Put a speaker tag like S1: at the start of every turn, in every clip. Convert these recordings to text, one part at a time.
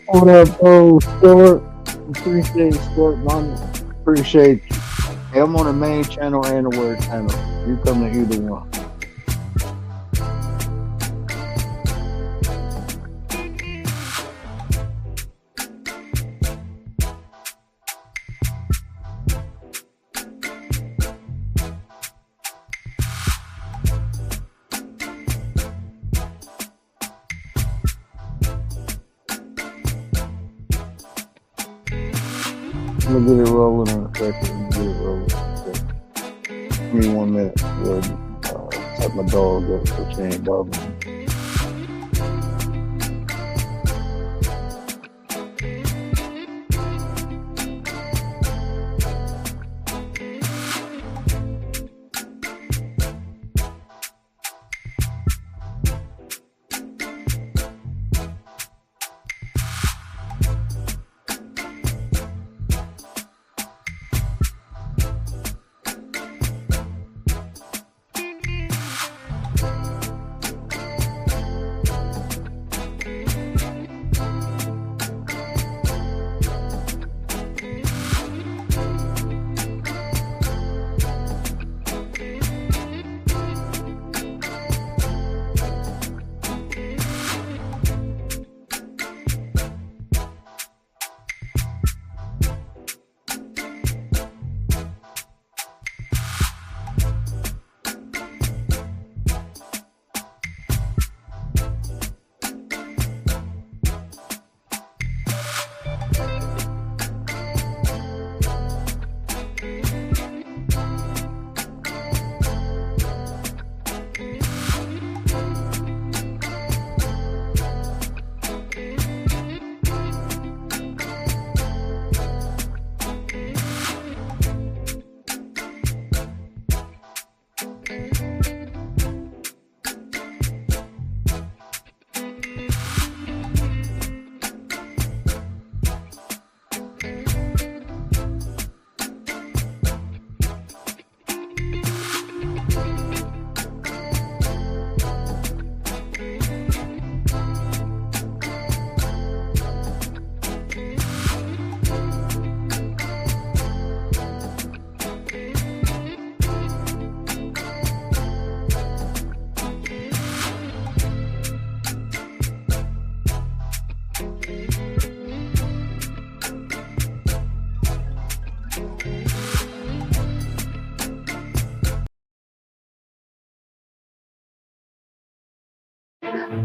S1: What up, Stuart? Appreciate Stuart, man. Appreciate you. Hey, I'm on the main channel and the word channel. You come to either one. I'm gonna get it rolling in a second. I'm gonna get it rolling in a second. Give me 1 minute. Set my dog up so she ain't bothering me.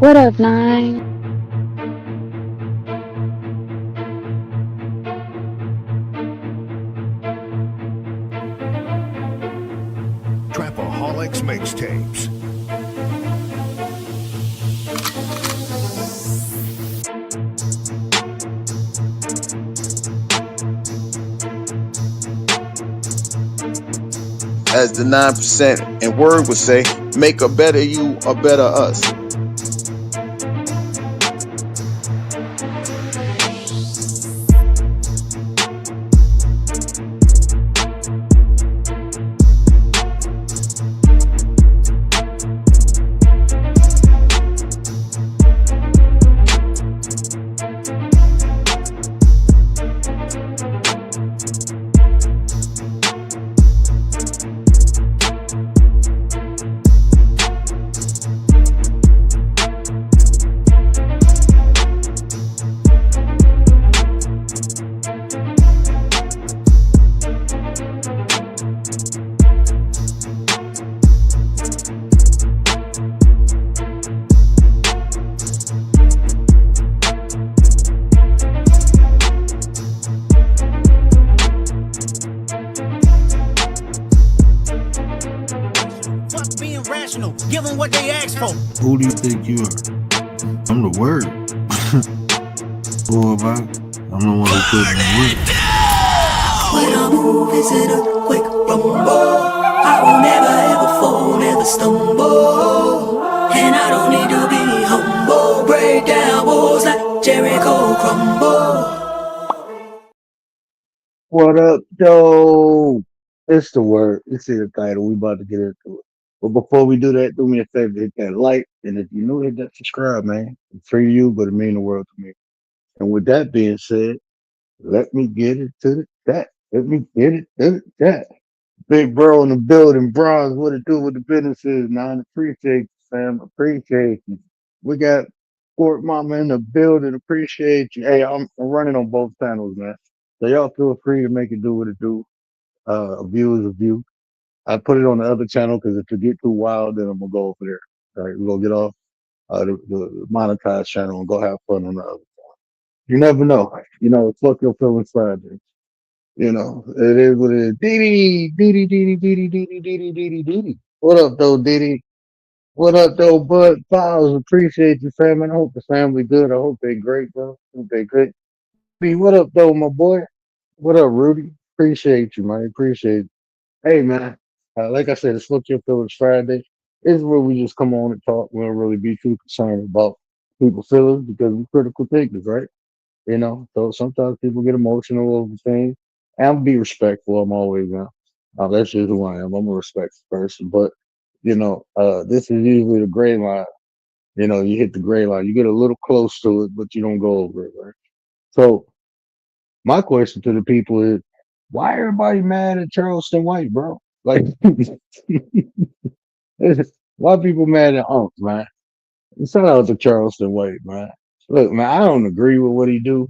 S2: What up, Nine?
S3: Trapaholics Mixtapes.
S4: As the 9% and word would say, make a better you, a better us.
S5: Fuck being rational. Give them what they ask for.
S6: Who do you think you are? I'm the word. Boy, man, I'm the one who put in the work.
S7: When I move, is it a quick rumble? I will never ever fall, never stumble. And I don't need to be humble. Break down walls like Jericho crumble.
S1: What up, though? It's the word. You see the title. We about to get into it. But before we do that, do me a favor, hit that like. And if you're new, hit that subscribe, man. It's free to you, but it mean the world to me. And with that being said, let me get it to the chat. Let me get it to the chat. Big bro in the building, bronze. What it do with the business is, man. Appreciate you, fam. Appreciate you. We got Fort Mama in the building. Appreciate you. Hey, I'm running on both channels, man. So y'all feel free to make it do what it do. A view is a view. I put it on the other channel because if it get too wild, then I'm gonna go over there. All right, we're gonna get off the monetized channel and go have fun on the other. You never know. Fuck your feelings Friday. It is what it is. Didi, Didi, Didi, Didi, Didi, Didi, Didi, Didi. What up, though, Didi? What up, though, Bud Files? Appreciate you, fam. And I hope the family good. I hope they great, bro. Hope they good. Rudy, what up, though, my boy? What up, Rudy? Appreciate you, man. Appreciate it. Hey, man. Like I said, it's Fuck Your Feelings Friday. This is where we just come on and talk. We don't really be too concerned about people's feelings because we're critical thinkers, right? So sometimes people get emotional over things. And I'm be respectful. I'm always that's just who I am. I'm a respectful person. But this is usually the gray line. You hit the gray line. You get a little close to it, but you don't go over it, right? So my question to the people is, why everybody mad at Charleston White, bro? Like, why people mad at Unc, man? Shout out to Charleston White, man. Look, man, I don't agree with what he do.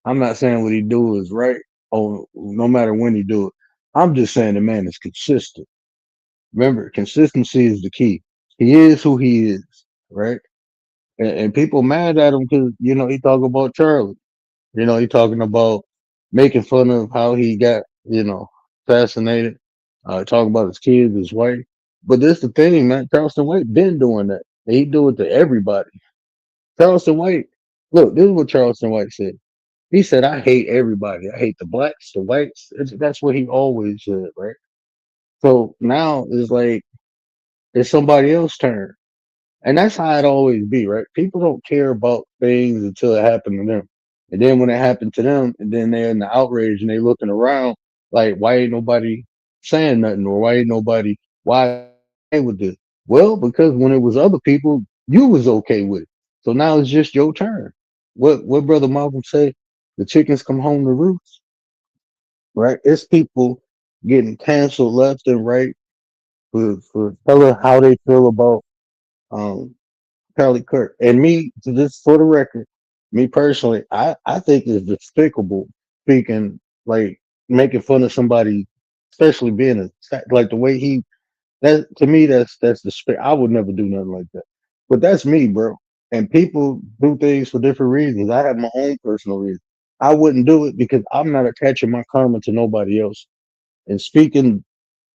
S1: I'm not saying what he do is right, or no matter when he do it. I'm just saying the man is consistent. Remember, consistency is the key. He is who he is, right? And people mad at him because he talking about Charlie. He talking about making fun of how he got assassinated. Talking about his kids, his wife. But this the thing, man. Charleston White been doing that. And he do it to everybody. Charleston White. Look, this is what Charleston White said. He said, I hate everybody. I hate the blacks, the whites. That's what he always said, right? So now it's like it's somebody else's turn. And that's how it always be, right? People don't care about things until it happened to them. And then when it happened to them, and then they're in the outrage and they looking around like, why ain't nobody saying nothing? Or why okay with this? Well, because when it was other people, you was okay with it. So now it's just your turn. What Brother Malcolm say? The chickens come home to roost, right? It's people getting canceled left and right for telling how they feel about um Charlie Kirk. And me, just for the record, me personally, I think it's despicable speaking like making fun of somebody, especially being like the way he that to me that's I would never do nothing like that. But that's me, bro. And people do things for different reasons. I have my own personal reasons. I wouldn't do it because I'm not attaching my karma to nobody else. And speaking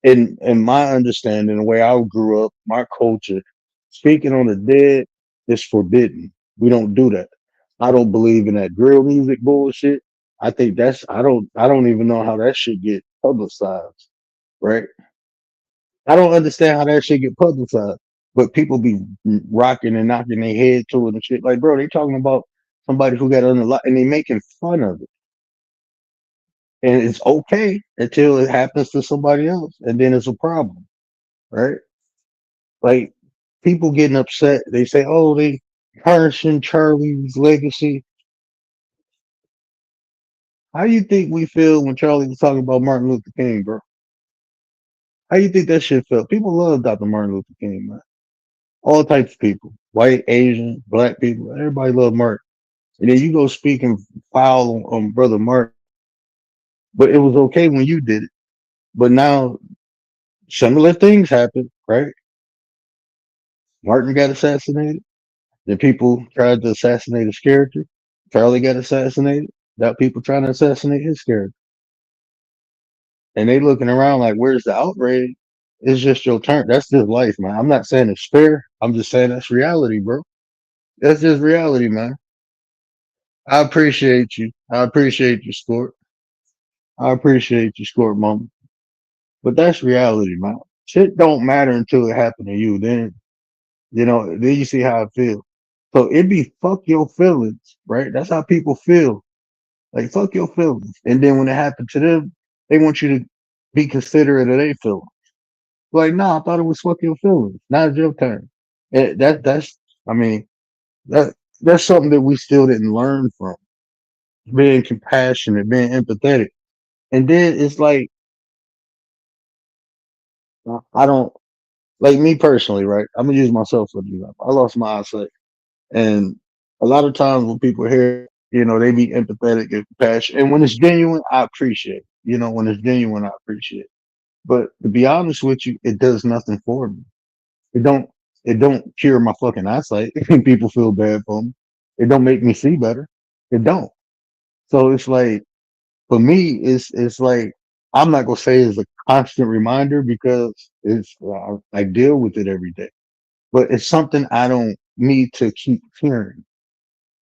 S1: in my understanding, the way I grew up, my culture, speaking on the dead is forbidden. We don't do that. I don't believe in that grill music bullshit. I think I don't even know how that should get publicized, right? I don't understand how that shit get publicized. But people be rocking and knocking their head to it and shit. Like, bro, they talking about somebody who got unlocked and they making fun of it. And it's okay until it happens to somebody else. And then it's a problem, right? Like people getting upset. They say, "Oh, they tarnishing Charlie's legacy." How you think we feel when Charlie was talking about Martin Luther King, bro? How you think that shit felt? People love Dr. Martin Luther King, man. All types of people, white, Asian, black people, everybody love Martin. And then you go speaking foul on brother Martin, but it was okay when you did it. But now similar things happen, right? Martin got assassinated. Then people tried to assassinate his character. Charlie got assassinated. Got people trying to assassinate his character. And they looking around like, where's the outrage? It's just your turn. That's just life, man. I'm not saying it's fair. I'm just saying that's reality, bro. That's just reality, man. I appreciate you. I appreciate you, Sport. I appreciate you, Sport Mama. But that's reality, man. Shit don't matter until it happened to you. Then you see how it feels. So it be fuck your feelings, right? That's how people feel. Like fuck your feelings. And then when it happened to them, they want you to be considerate of their feelings. Like, nah, I thought it was fuck your feelings. Now it's your turn. That's I mean, that that's something that we still didn't learn from. being compassionate, being empathetic. And then it's like I don't like me personally, right? I'm gonna use myself for example. I lost my eyesight, and a lot of times when people hear, they be empathetic and compassionate, and when it's genuine, I appreciate. It. When it's genuine, I appreciate. It. But to be honest with you, it does nothing for me. It don't. It don't cure my fucking eyesight. People feel bad for me. It don't make me see better. It don't. So it's like for me, it's like I'm not gonna say it's a constant reminder because I deal with it every day. But it's something I don't need to keep hearing,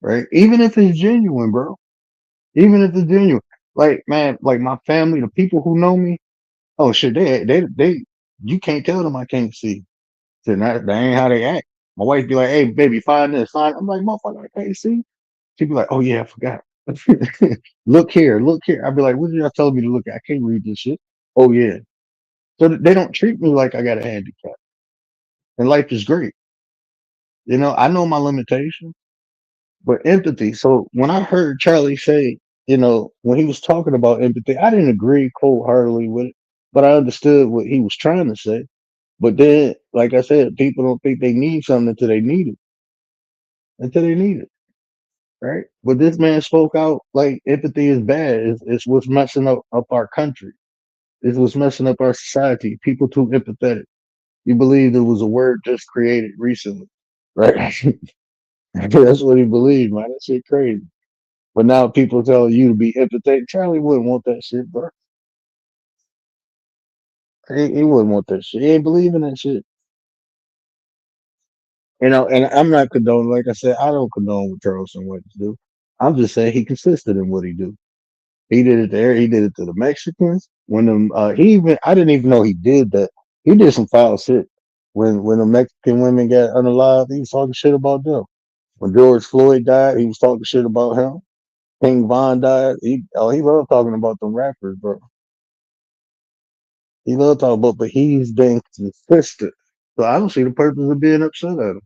S1: right? Even if it's genuine, bro. Even if it's genuine. Like man, like my family, the people who know me, oh shit, they you can't tell them I can't see. So that ain't how they act. My wife be like, "Hey, baby, find this, find." I'm like, "Motherfucker, I can't see." She'd be like, "Oh yeah, I forgot." Look here, look here. I'd be like, "What did y'all tell me to look at? I can't read this shit." Oh yeah. So they don't treat me like I got a handicap, and life is great. I know my limitations, but empathy. So when I heard Charlie say, when he was talking about empathy, I didn't agree cold heartedly with it, but I understood what he was trying to say. But then, like I said, people don't think they need something until they need it, right? But this man spoke out like empathy is bad. It's what's messing up our country. It's what's messing up our society. People too empathetic. You believe there was a word just created recently, right? That's what he believed, man. That shit crazy. But now people telling you to be empathetic. Charlie wouldn't want that shit, bro. He wouldn't want that shit. He ain't believe in that shit. And I'm not condoning, like I said, I don't condone what Charleston White do. I'm just saying he consistent in what he do. He did it there. He did it to the Mexicans. When them, I didn't even know he did that. He did some foul shit. When the Mexican women got unalive, he was talking shit about them. When George Floyd died, he was talking shit about him. King Von died. He loved talking about them rappers, bro. He loved talking about, but he's been consistent. So I don't see the purpose of being upset at him.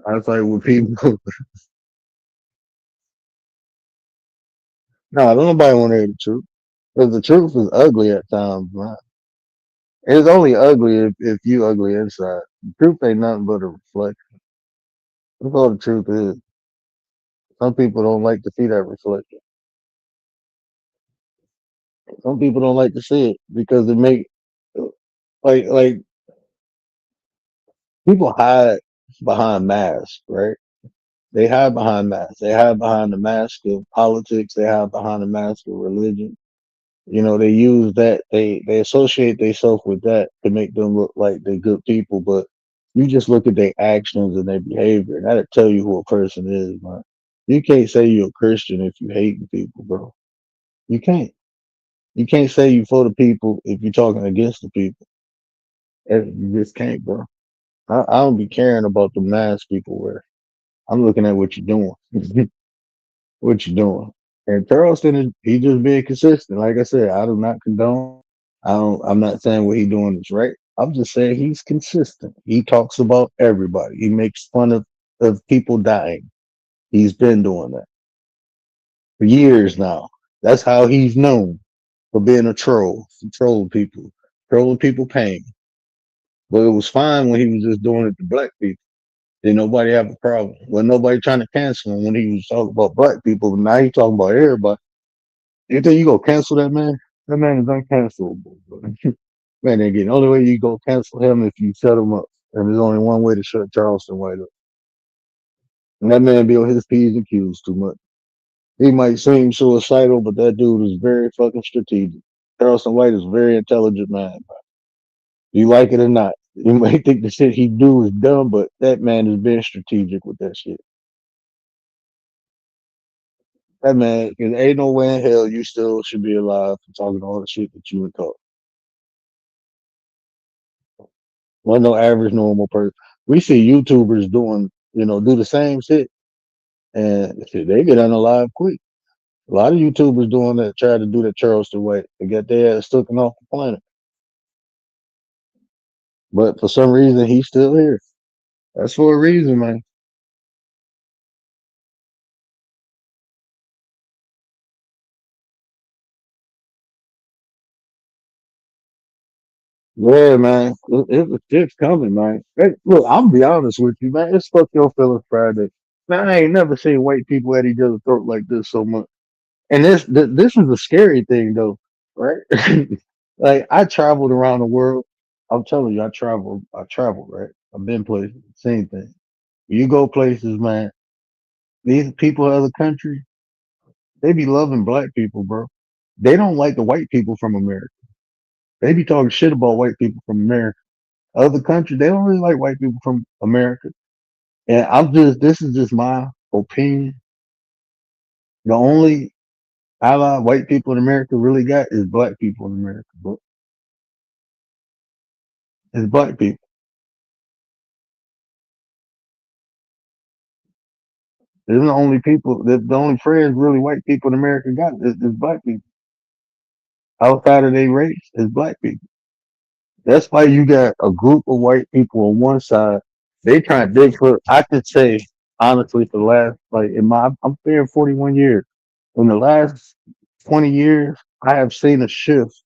S1: I was like, with people, no, don't nobody want to hear the truth. Because the truth is ugly at times, man. It's only ugly if you ugly inside. The truth ain't nothing but a reflection. That's all the truth is. Some people don't like to see that reflection. Some people don't like to see it because it make like people hide behind masks, right? They hide behind masks. They hide behind the mask of politics. They hide behind the mask of religion. They use that. They associate themselves with that to make them look like they're good people. But you just look at their actions and their behavior, and that'll tell you who a person is, man. You can't say you're a Christian if you hating people, bro. You can't. You can't say you for the people if you're talking against the people. You just can't, bro. I don't be caring about the mask people wear. I'm looking at what you're doing. What you doing? And Charleston is he just being consistent. Like I said, I do not condone. I'm not saying what he doing is right. I'm just saying he's consistent. He talks about everybody. He makes fun of people dying. He's been doing that for years now. That's how he's known for being a troll, to troll people, trolling people pain. But it was fine when he was just doing it to black people. Did nobody have a problem? Well, nobody trying to cancel him when he was talking about black people. But now he talking about everybody. You think you go cancel that man? That man is uncancelable. Bro. Man, again, the only way you go cancel him if you shut him up. And there's only one way to shut Charleston White up. And that man be on his P's and Q's too much. He might seem suicidal, but that dude is very fucking strategic. Charleston White is a very intelligent man. Bro. You like it or not. You might think the shit he do is dumb, but that man is very strategic with that shit. That man, cause ain't no way in hell you still should be alive for talking all the shit that you would talk. Wasn't no average normal person. We see YouTubers doing, do the same shit, and shit, they get unalive quick. A lot of YouTubers doing that, try to do that Charleston way. They get their ass taken off the planet. But for some reason, he's still here. That's for a reason, man. Yeah, man. It's coming, man. Hey, look, I'll be honest with you, man. It's fuck your feelings Friday. Man, I ain't never seen white people at each other's throat like this so much. And this is the scary thing though, right? Like I traveled around the world. I'm telling you, I traveled, right? I've been places, same thing. You go places, man. These people in other countries, they be loving black people, bro. They don't like the white people from America. They be talking shit about white people from America. Other countries, they don't really like white people from America. And this is just my opinion. The only ally white people in America really got is black people in America, but it's black people. They're the only people, the only friends really white people in America got is black people. Outside of their race is black people. That's why you got a group of white people on one side. They trying to dig for, I could say, honestly, for the last, like, I'm there 41 years. In the last 20 years, I have seen a shift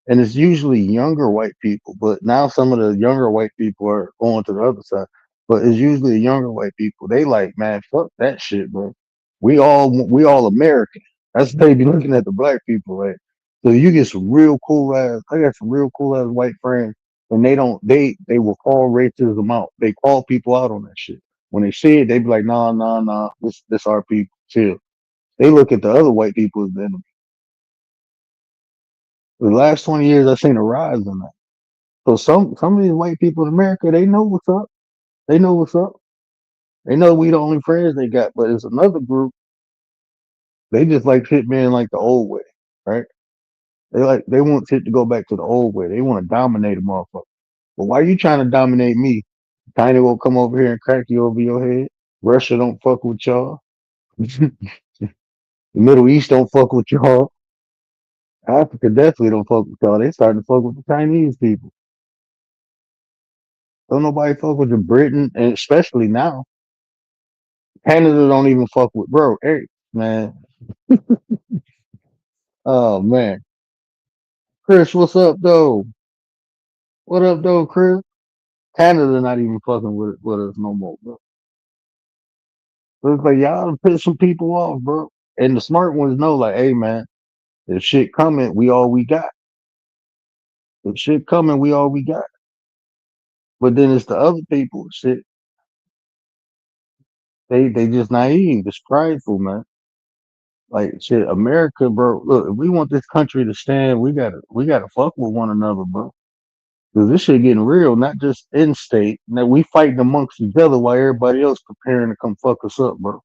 S1: and it's usually younger white people. But now some of the younger white people are going to the other side. But it's usually the younger white people. They like, man, fuck that shit, bro. We all American. That's what they be looking at the black people like. So you get some real cool ass. I got some real cool ass white friends, and they will call racism out. They call people out on that shit. When they see it, they be like, nah, nah, nah. This our people. Chill. They look at the other white people as the enemy. The last 20 years, I've seen a rise in that. So some of these white people in America, they know what's up. They know what's up. They know we the only friends they got. But it's another group. They just like shit being like the old way, right? They want shit to go back to the old way. They want to dominate a motherfucker. But why you trying to dominate me? China will come over here and crack you over your head. Russia don't fuck with y'all. The Middle East don't fuck with y'all. Africa definitely don't fuck with y'all. They starting to fuck with the Chinese people. Don't nobody fuck with the Britain, and especially now. Canada don't even fuck with bro. Hey, man. Oh man. Chris, what's up though? What up though, Chris? Canada not even fucking with us no more, bro. So it's like y'all done piss some people off, bro. And the smart ones know, like, hey man, if shit coming, we all we got. If shit coming, we all we got. But then it's the other people, shit. They just naive, it's prideful, man. Like shit, America, bro. Look, if we want this country to stand, we gotta fuck with one another, bro. Cause this shit getting real, not just in state. Now we fighting amongst each other while everybody else preparing to come fuck us up, bro.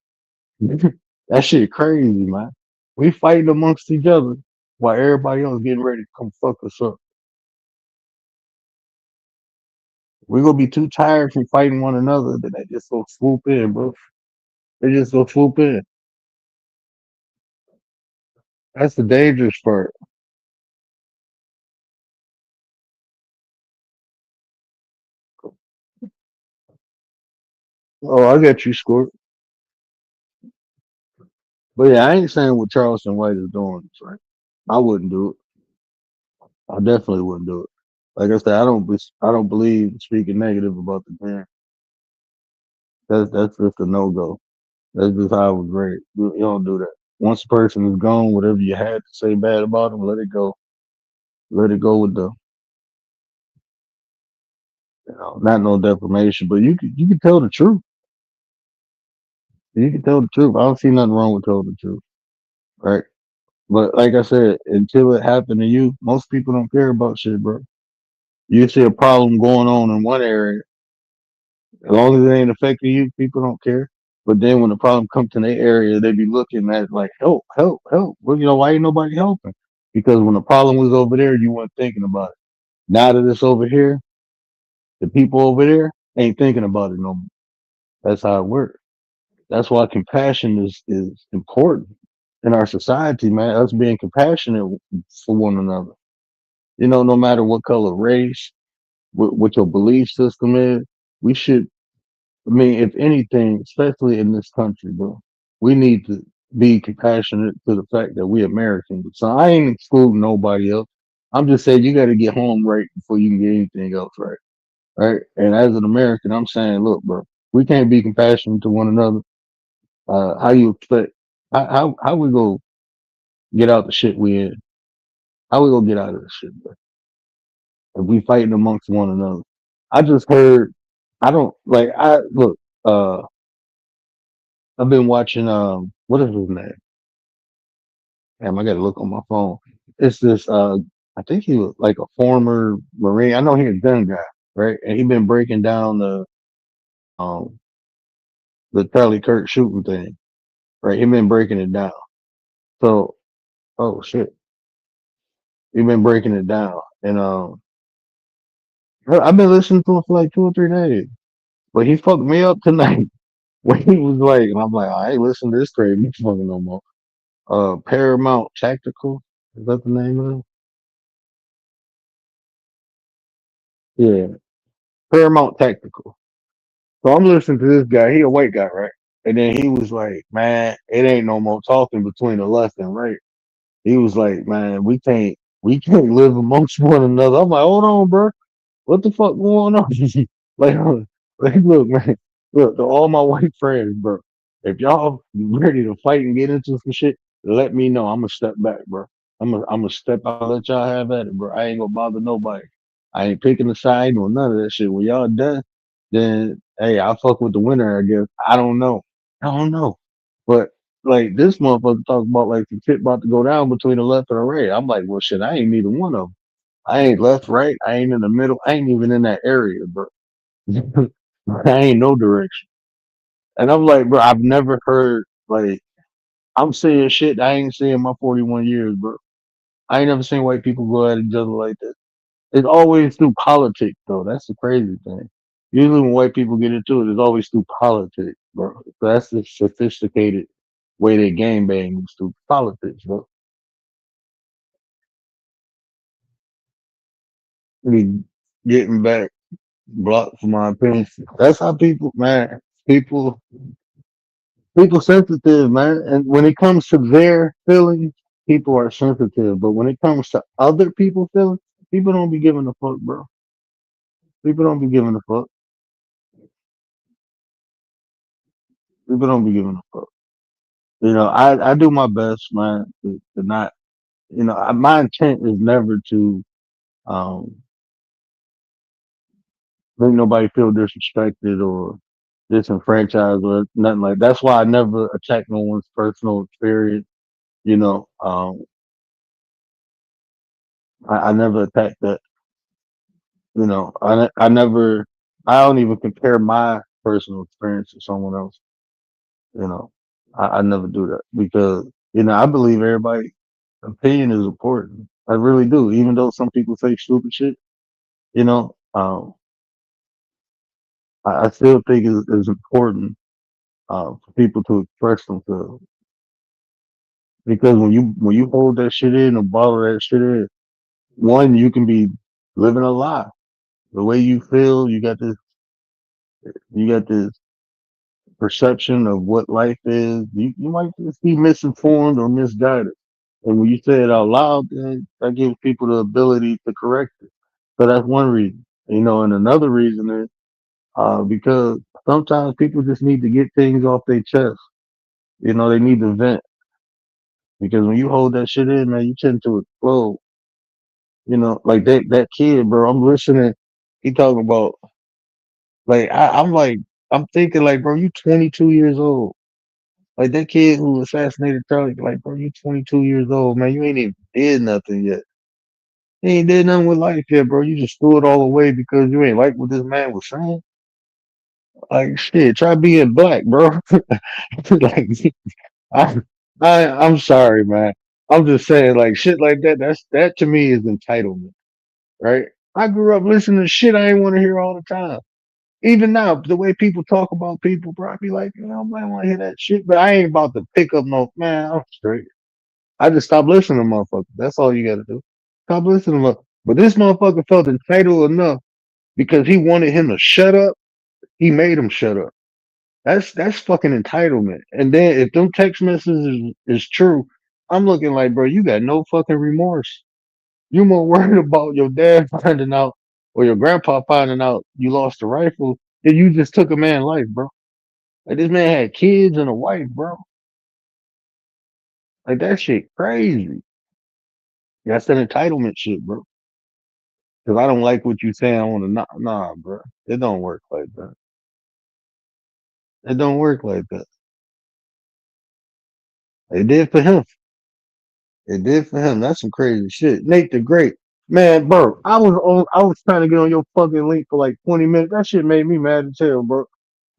S1: That shit crazy, man. We fighting amongst each other while everybody else getting ready to come fuck us up. We gonna be too tired from fighting one another that they just go swoop in, bro. They just go swoop in. That's the dangerous part. Oh, I got you scored. But yeah, I ain't saying what Charleston White is doing is right. I wouldn't do it. I definitely wouldn't do it. Like I said, I don't believe speaking negative about the man. That's just a no go. That's just how I was raised. You don't do that. Once a person is gone, whatever you had to say bad about them, let it go. Let it go with the, not no defamation, but you can tell the truth. You can tell the truth. I don't see nothing wrong with telling the truth, right? But like I said, until it happened to you, most people don't care about shit, bro. You see a problem going on in one area, as long as it ain't affecting you, people don't care. But then when the problem comes to their area, they be looking at it like help, help, help. Well, why ain't nobody helping? Because when the problem was over there, you weren't thinking about it. Now that it's over here, the people over there ain't thinking about it no more. That's how it works. That's why compassion is important in our society, man. Us being compassionate for one another. No matter what color, race, what your belief system is, we should I mean, if anything, especially in this country, bro, we need to be compassionate to the fact that we Americans. So I ain't excluding nobody else. I'm just saying you got to get home right before you can get anything else right. Right. And as an American, I'm saying, look, bro, we can't be compassionate to one another. How you expect? How we go get out the shit we in? How we gonna get out of this shit, bro? If we fighting amongst one another. I just heard. I don't like. I look. Uh, I've been watching. What is his name? Damn, I gotta look on my phone. It's this. I think he was like a former Marine. I know he's a gun guy, right? And he been breaking down um the Charlie Kirk shooting thing, right? He been breaking it down. So, oh shit, he been breaking it down, and I've been listening to it for like 2 or 3 days. But he fucked me up tonight when he was like, and I'm like, I ain't listening to this crazy motherfucker no more. Paramount Tactical, is that the name of it? Yeah, Paramount Tactical. So I'm listening to this guy. He a white guy, right? And then he was like, man, it ain't no more talking between the left and right. He was like, man, we can't live amongst one another. I'm like, hold on, bro. What the fuck going on? like, look, man, look, to all my white friends, bro. If y'all ready to fight and get into some shit, let me know. I'm gonna step back, bro. I'm gonna step out, and let y'all have at it, bro. I ain't gonna bother nobody. I ain't picking a side or none of that shit. When y'all done, then hey, I'll fuck with the winner, I guess. I don't know. I don't know. But like this motherfucker talking about like the shit about to go down between the left and the right. I'm like, well, shit, I ain't neither one of them. I ain't left, right. I ain't in the middle. I ain't even in that area, bro. I ain't no direction. And I'm like, bro, I've never heard like I'm seeing shit I ain't seen in my 41 years, bro. I ain't never seen white people go at each other like that. It's always through politics, though. That's the crazy thing. Usually when white people get into it, it's always through politics, bro. So that's the sophisticated way they game bang is through politics, bro. Me getting back blocked for my opinion. That's how people, man. People People sensitive, man. And when it comes to their feelings, people are sensitive. But when it comes to other people's feelings, people don't be giving a fuck, bro. People don't be giving a fuck. People don't be giving a fuck. I do my best, man, to not, my intent is never to um make nobody feel disrespected or disenfranchised or nothing like. That's why I never attack no one's personal experience. You know, I never attack that. I never, I don't even compare my personal experience to someone else. You know, I never do that because, I believe everybody's opinion is important. I really do. Even though some people say stupid shit, you know, I still think it's important, for people to express themselves because when you hold that shit in or bottle that shit in, one, you can be living a lie. The way you feel, you got this perception of what life is, you might just be misinformed or misguided. And when you say it out loud, then that gives people the ability to correct it. So that's one reason. And another reason is because sometimes people just need to get things off their chest. They need to vent. Because when you hold that shit in, man, you tend to explode. Like that kid, bro. I'm listening. He talking about like I'm like I'm thinking like, bro, you 22 years old. Like that kid who assassinated Charlie, like, bro, you 22 years old, man. You ain't even did nothing yet. You ain't did nothing with life yet, bro. You just threw it all away because you ain't like what this man was saying. Like, shit, try being black, bro. like, I, I'm sorry, man. I'm just saying, like, shit like that. That to me is entitlement, right? I grew up listening to shit I ain't want to hear all the time. Even now, the way people talk about people, bro, I be like, I want to hear that shit, but I ain't about to pick up no man. I'm straight. I just stopped listening to motherfuckers. That's all you got to do. Stop listening to motherfuckers. But this motherfucker felt entitled enough because he wanted him to shut up. He made him shut up. That's fucking entitlement. And then if them text messages is true, I'm looking like, bro, you got no fucking remorse. You more worried about your dad finding out or your grandpa finding out you lost a rifle than you just took a man's life, bro. Like this man had kids and a wife, bro. Like that shit crazy. That's that entitlement shit, bro. Cause I don't like what you saying. I want to nah, bro. It don't work like that. It don't work like that. It did for him. It did for him. That's some crazy shit. Nate the Great. Man, bro, I was trying to get on your fucking link for like 20 minutes. That shit made me mad as hell, bro.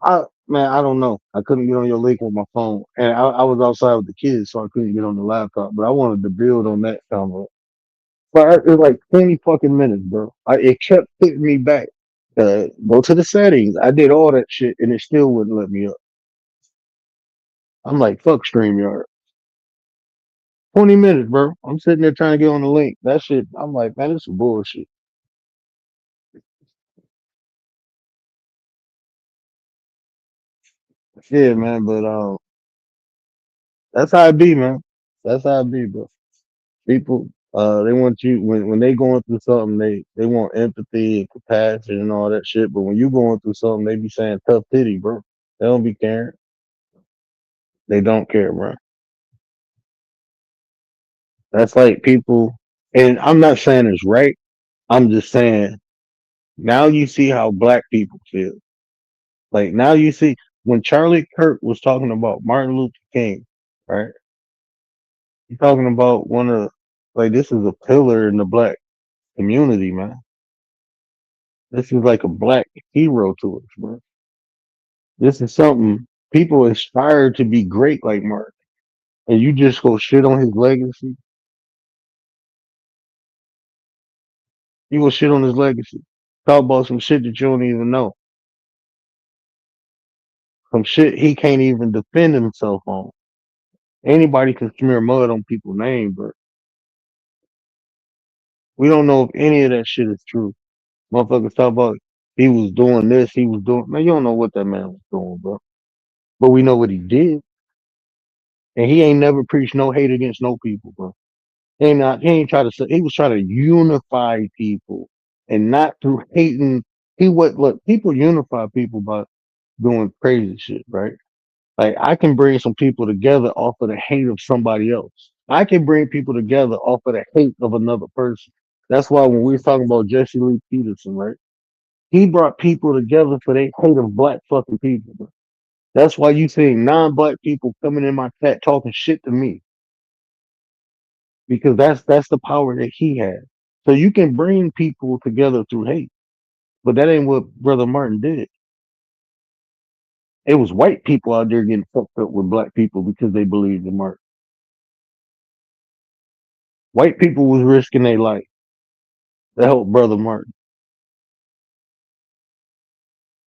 S1: I don't know. I couldn't get on your link with my phone. And I was outside with the kids, so I couldn't get on the laptop. But I wanted to build on that convo. But it was like 20 fucking minutes, bro. It kept hitting me back. Go to the settings. I did all that shit and it still wouldn't let me up. I'm like, fuck StreamYard. 20 minutes, bro. I'm sitting there trying to get on the link. That shit, I'm like, man, this is bullshit. Yeah, man, but that's how it be, man. That's how it be, bro. People, they want you when they going through something, they want empathy and compassion and all that shit. But when you going through something, they be saying tough titty, bro. They don't be caring. They don't care, bro. That's like people, and I'm not saying it's right. I'm just saying now you see how black people feel. Like now you see when Charlie Kirk was talking about Martin Luther King, right? He's talking about one of like this is a pillar in the black community, man. This is like a black hero to us, bro. This is something people aspire to be great like Martin, and you just go shit on his legacy. You go shit on his legacy. Talk about some shit that you don't even know. Some shit he can't even defend himself on. Anybody can smear mud on people's name, but we don't know if any of that shit is true. Motherfuckers talk about he was doing this, he was doing. Man, you don't know what that man was doing, bro. But we know what he did, and he ain't never preached no hate against no people, bro. He ain't try to say. He was trying to unify people, and not through hating. He would look. People unify people by doing crazy shit, right? Like I can bring some people together off of the hate of somebody else. I can bring people together off of the hate of another person. That's why when we was talking about Jesse Lee Peterson, right? He brought people together for their hate of black fucking people. Bro. That's why you seeing non-black people coming in my chat talking shit to me because that's the power that he had. So you can bring people together through hate, but that ain't what Brother Martin did. It was white people out there getting fucked up with black people because they believed in Martin. White people was risking their life to help Brother Martin.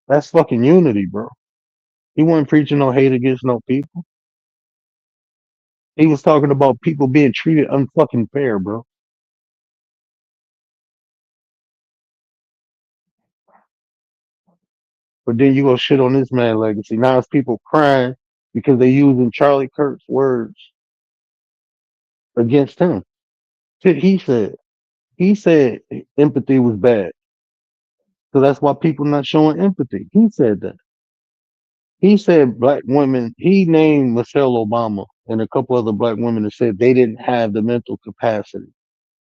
S1: That's fucking unity, bro. He wasn't preaching no hate against no people. He was talking about people being treated unfucking fair, bro. But then you go shit on this man legacy. Now it's people crying because they using Charlie Kirk's words against him. Shit he said. He said empathy was bad. So that's why people not showing empathy. He said that. He said black women, he named Michelle Obama and a couple other black women that said they didn't have the mental capacity.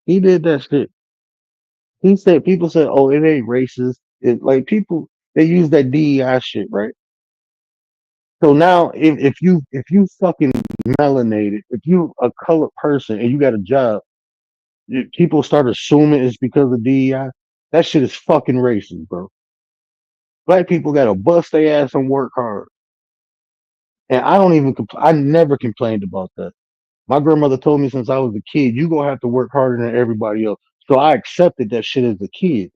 S1: He did that shit. He said people said, "Oh, it ain't racist." It like people they use that DEI shit, right? So now, if you fucking melanated, if you a colored person and you got a job, people start assuming it's because of DEI. That shit is fucking racist, bro. Black people gotta bust their ass and work hard, and I don't even. I never complained about that. My grandmother told me since I was a kid, you gonna have to work harder than everybody else. So I accepted that shit as a kid.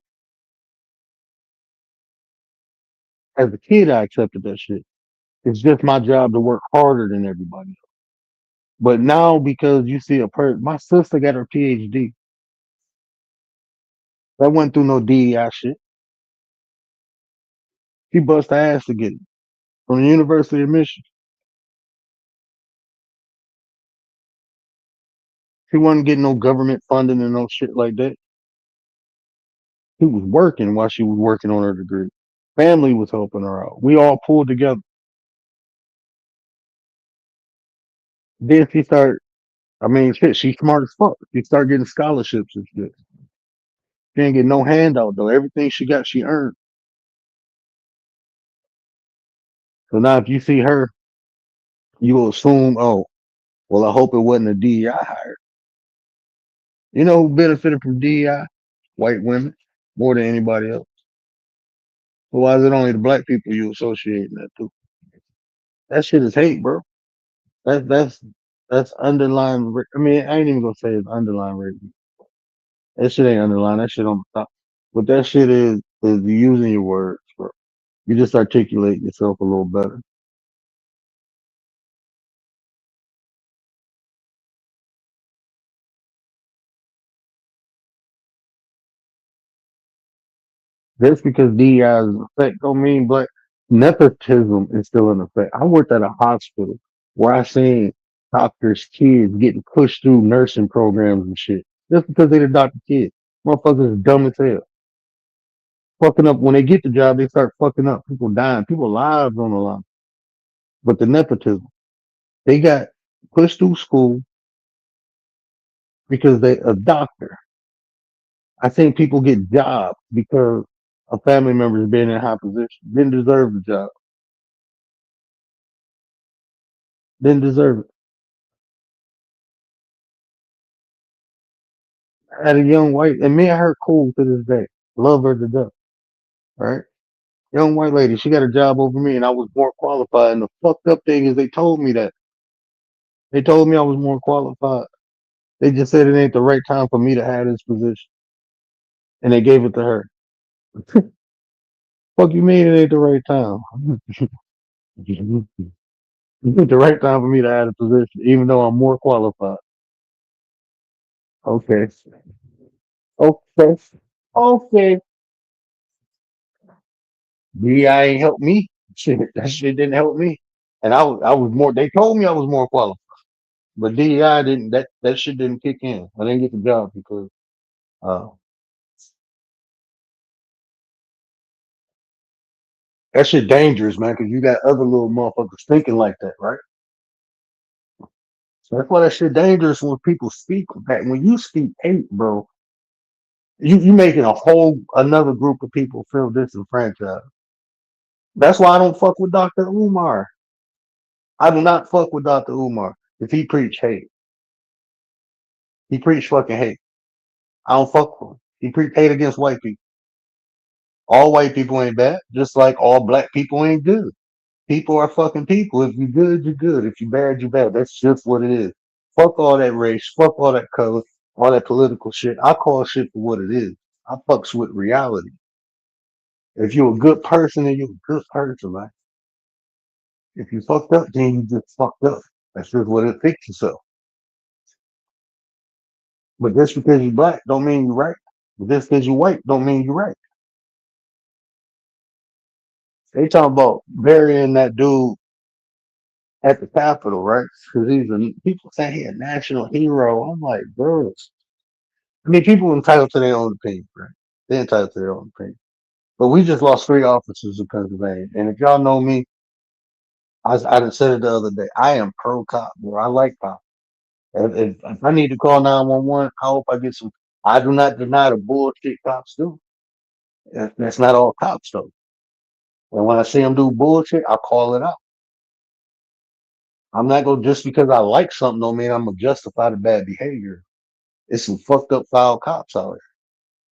S1: As a kid, I accepted that shit. It's just my job to work harder than everybody else. But now, because you see a person, my sister got her PhD. That went through no DEI shit. She bust her ass to get it. from the University of Michigan. She wasn't getting no government funding and no shit like that. She was working while she was working on her degree. Family was helping her out. We all pulled together. Then she started. I mean, shit. She's smart as fuck. She started getting scholarships and shit. She didn't get no handout though. Everything she got, she earned. So now, if you see her, you will assume, oh, well, I hope it wasn't a DEI hire. You know who benefited from DEI? White women more than anybody else. So why is it only the black people you associating that to? That shit is hate, bro. That's underlying. I mean, I ain't even gonna say it's underlying racism. That shit ain't underlying. That shit on the top. What that shit is you using your words, bro. You just articulate yourself a little better. Just because DEI is in effect don't mean black nepotism is still in effect. I worked at a hospital where I seen doctors' kids getting pushed through nursing programs and shit. Just because they the doctor kids. Motherfuckers is dumb as hell. Fucking up when they get the job, they start fucking up. People dying, people lives on the line. But the nepotism, they got pushed through school because they a doctor. I think people get jobs because a family member is being in a high position. Didn't deserve the job. Didn't deserve it. I had a young white, and me and her cool to this day. Love her to death. Right? Young white lady, she got a job over me, and I was more qualified. And the fucked up thing is, they told me that. They told me I was more qualified. They just said it ain't the right time for me to have this position, and they gave it to her. Fuck you mean it ain't the right time? It's the right time for me to have a position, even though I'm more qualified. Okay. Okay. Okay. DI ain't helped me. Shit, that shit didn't help me. And I was more. They told me I was more qualified, but DEI didn't. That shit didn't kick in. I didn't get the job because uh, that shit dangerous, man. Because you got other little motherfuckers thinking like that, right? So that's why that shit dangerous when people speak that. When you speak hate, bro, you making a whole another group of people feel disenfranchised. That's why I don't fuck with Dr. Umar. I do not fuck with Dr. Umar if he preach hate. He preach fucking hate. I don't fuck with him. He preach hate against white people. All white people ain't bad, just like all black people ain't good. People are fucking people. If you good, you good. If you bad, you bad. That's just what it is. Fuck all that race. Fuck all that color. All that political shit. I call shit for what it is. I fucks with reality. If you're a good person, then you're a good person, man. If you fucked up, then you just fucked up. That's just what it fix yourself. But just because you black don't mean you right. But just because you white don't mean you right. They talking about burying that dude at the Capitol, right? Because people say he a national hero. I'm like, bro. I mean, people entitled to their own opinion, right? They're entitled to their own opinion. But we just lost 3 officers in Pennsylvania. And if y'all know me, I done said it the other day. I am pro cop, bro. I like cops. If I need to call 911, I hope I get some. I do not deny the bullshit cops do. That's not all cops, though. And when I see them do bullshit, I call it out. I'm not going to, just because I like something, don't mean I'm going to justify the bad behavior. It's some fucked up foul cops out there.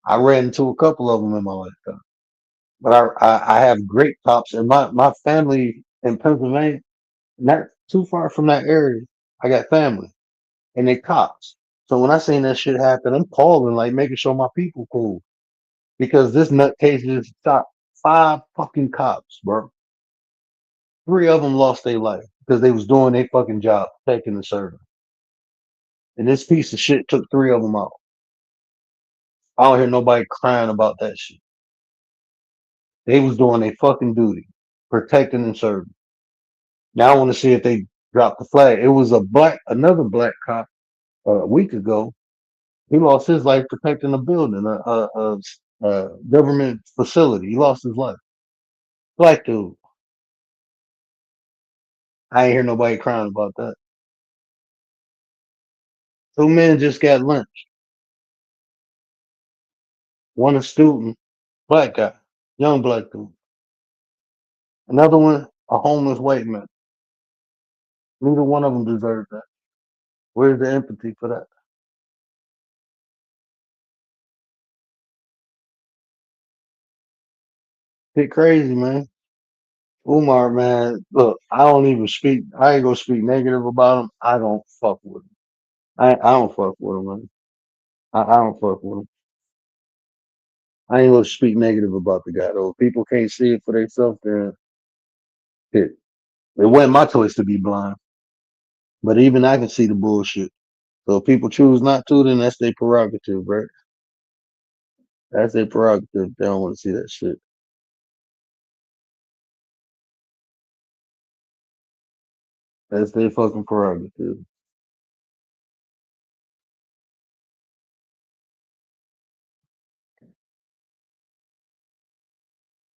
S1: I ran into a couple of them in my lifetime. But I have great cops, and my family in Pennsylvania, not too far from that area. I got family, and they cops. So when I seen that shit happen, I'm calling, like, making sure my people cool, because this nutcase just shot 5 fucking cops, bro. 3 of them lost their life because they was doing their fucking job, taking the service, and this piece of shit took 3 of them out. I don't hear nobody crying about that shit. They was doing their fucking duty, protecting and serving. Now I want to see if they drop the flag. It was another black cop a week ago. He lost his life protecting a building, a government facility. He lost his life. Black dude. I ain't hear nobody crying about that. Two men just got lynched. One a student, black guy, young black dude. Another one, a homeless white man. Neither one of them deserved that. Where's the empathy for that? Shit crazy, man. Umar, man, look, I don't even speak. I ain't gonna speak negative about him. I don't fuck with him. I don't fuck with him, man. I don't fuck with him. I ain't gonna speak negative about the guy though. If people can't see it for themselves, then it, it wasn't my choice to be blind. But even I can see the bullshit. So if people choose not to, then that's their prerogative, right? That's their prerogative. They don't want to see that shit. That's their fucking prerogative.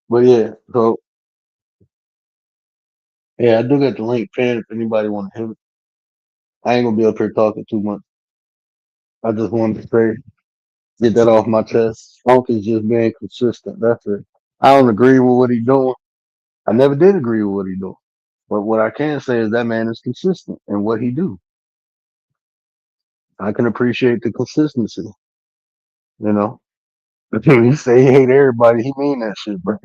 S1: But yeah, so yeah, I do got the link pinned if anybody want to hit it. I ain't gonna be up here talking too much. I just wanted to say, get that off my chest. Funk is just being consistent. That's it. I don't agree with what he's doing. I never did agree with what he doing. But what I can say is that man is consistent in what he do. I can appreciate the consistency. You know, if he say he hate everybody, he mean that shit, bro.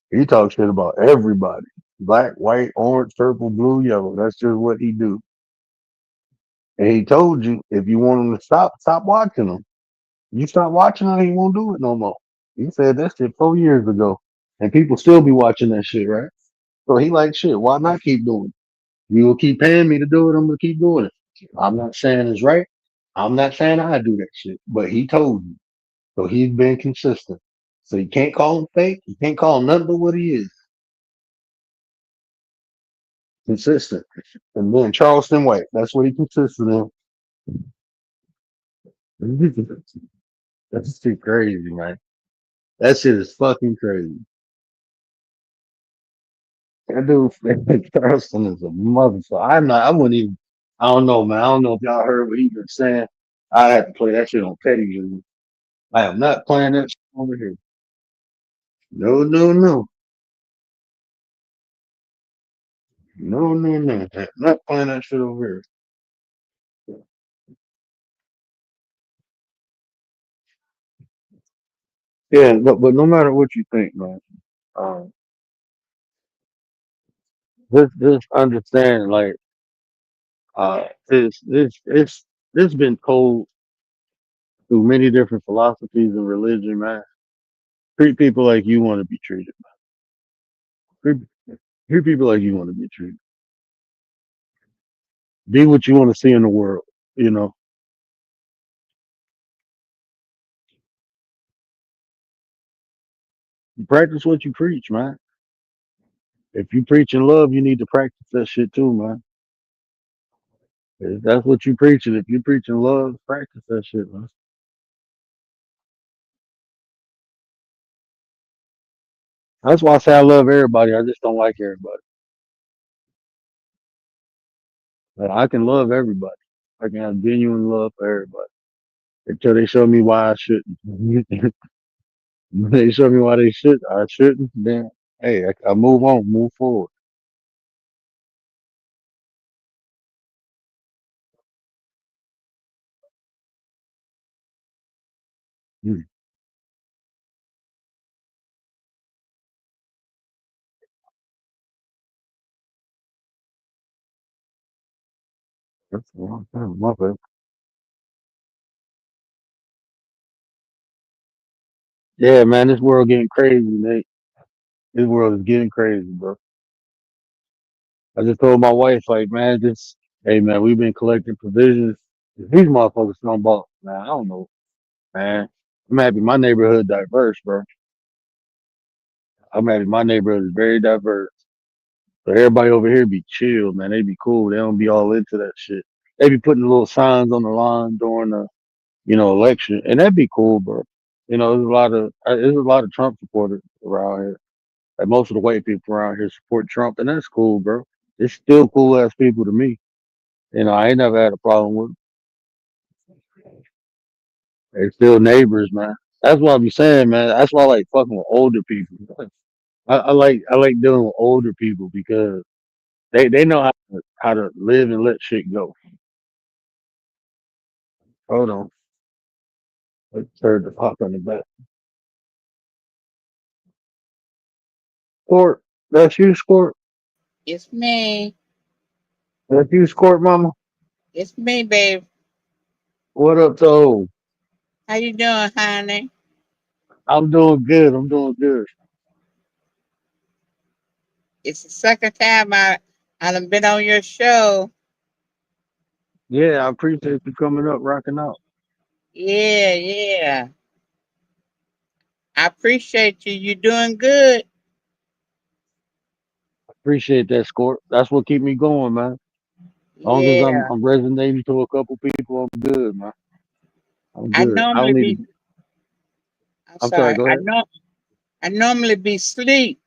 S1: He talk shit about everybody. Black, white, orange, purple, blue, yellow. That's just what he do. And he told you if you want him to stop, stop watching him. You stop watching him, he won't do it no more. He said that shit 4 years ago. And people still be watching that shit, right? So he like shit. Why not keep doing it? You will keep paying me to do it, I'm gonna keep doing it. I'm not saying it's right. I'm not saying I do that shit. But he told you. So he's been consistent. So you can't call him fake. You can't call him nothing but what he is. Consistent. And then Charleston White. That's what he consisted in. That's too crazy, man. That shit is fucking crazy. That dude, Charleston is a motherfucker. I wouldn't even, I don't know, man. I don't know if y'all heard what he been saying. I had to play that shit on P.E.T.T.Y. I am not playing that shit over here. No, no, no. No, no, no. I'm not playing that shit over here. Yeah, but no matter what you think, man, um, just understand, like, this been told through many different philosophies and religion, man. Treat people like you want to be treated. Treat, treat people like you want to be treated. Be what you want to see in the world. You know, practice what you preach, man. If you preach in love, you need to practice that shit too, man. If that's what you preaching. If you preach in love, practice that shit, man. That's why I say I love everybody. I just don't like everybody. But I can love everybody. I can have genuine love for everybody until they show me why I shouldn't. When they show me why I shouldn't. Then hey, I move on, move forward. Hmm, that's a long time, my bad. Yeah, man, this world getting crazy, Nate. This world is getting crazy, bro. I just told my wife, like, man, just hey, man, we've been collecting provisions. These motherfuckers talking about, man, I don't know, man. I'm happy my neighborhood diverse, bro. I'm happy my neighborhood is very diverse. But everybody over here be chill, man. They be cool. They don't be all into that shit. They be putting little signs on the line during the, election, and that'd be cool, bro. There's a lot of Trump supporters around here. Like most of the white people around here support Trump, and that's cool, bro. It's still cool ass people to me. I ain't never had a problem with them. They still neighbors, man. That's what I be saying, man. That's why I like fucking with older people. I like dealing with older people because they know how to live and let shit go. Hold on, let's turn the pop on the back. Squirt, that's you, Squirt.
S3: It's me.
S1: That's you, Squirt, mama.
S3: It's me, babe.
S1: What up, though?
S3: How you doing, honey?
S1: I'm doing good. I'm doing good.
S3: It's the second time I done been on your show.
S1: Yeah, I appreciate you coming up, rocking out.
S3: Yeah, yeah. I appreciate you. You doing good.
S1: Appreciate that, Squirt. That's what keep me going, man. As long as I'm
S3: Yeah.
S1: I'm resonating to a couple people, I'm good, man. I'm
S3: I
S1: good. I
S3: normally
S1: don't need
S3: be
S1: to.
S3: I'm
S1: I'm sorry.
S3: sorry.
S1: Go ahead.
S3: I normally be sleep.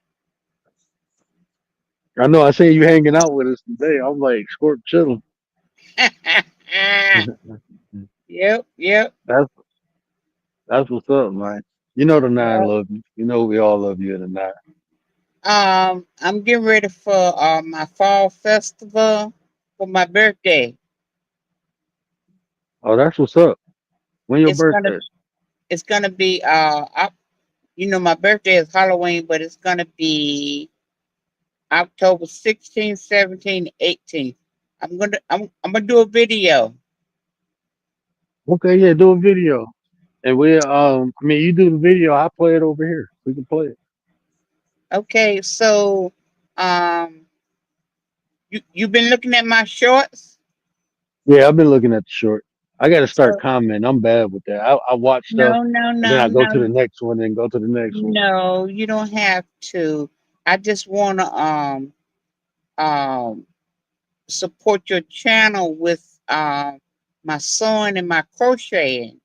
S1: I know. I seen you hanging out with us today. I'm like, Squirt, chilling.
S3: Yep, yep.
S1: That's that's what's up, man. You know the nine
S3: Yep.
S1: love you. You know we all love you in the nine.
S3: I'm getting ready for my fall festival for my birthday.
S1: Oh, that's what's up. When your
S3: It's gonna
S1: birthday?
S3: it's gonna be my birthday is Halloween, but it's gonna be October 16th, 17th, 18th. I'm gonna do a video.
S1: Okay, yeah, do a video. And I mean, you do the video. I play it over here. We can play it.
S3: Okay, so um you been looking at my shorts?
S1: Yeah, I've been looking at the short. I got to start
S3: So
S1: commenting. I'm bad with that. I watch stuff
S3: no, no,
S1: and then
S3: no,
S1: I go to
S3: no,
S1: the next one and go to the next one.
S3: no, you don't have to. I just wanna um support your channel with my sewing and my crocheting.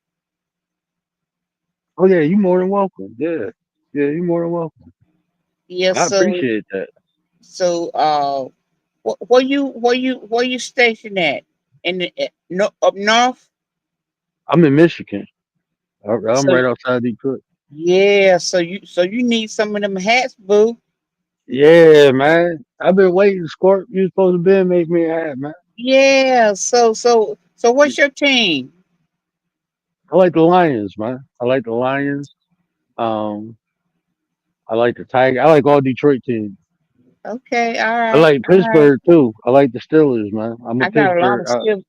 S1: Oh yeah, you more than welcome. Yeah, yeah, you more than welcome.
S3: Yeah,
S1: I
S3: so
S1: appreciate that.
S3: so where you stationed at? In the no, up north?
S1: I'm in Michigan. I'm
S3: So
S1: right outside Detroit.
S3: yeah, so you need some of them hats, boo.
S1: Yeah, man. I've been waiting. Squirt, you supposed to be make me a hat, man.
S3: Yeah, so what's your team?
S1: I like the Lions, man. I like the Lions. Um, I like the Tiger. I like all Detroit teams.
S3: Okay, all
S1: I
S3: right,
S1: like
S3: all right.
S1: Pittsburgh too. I like the Steelers, man. I'm a
S3: I got a lot
S1: Pittsburgh.
S3: of still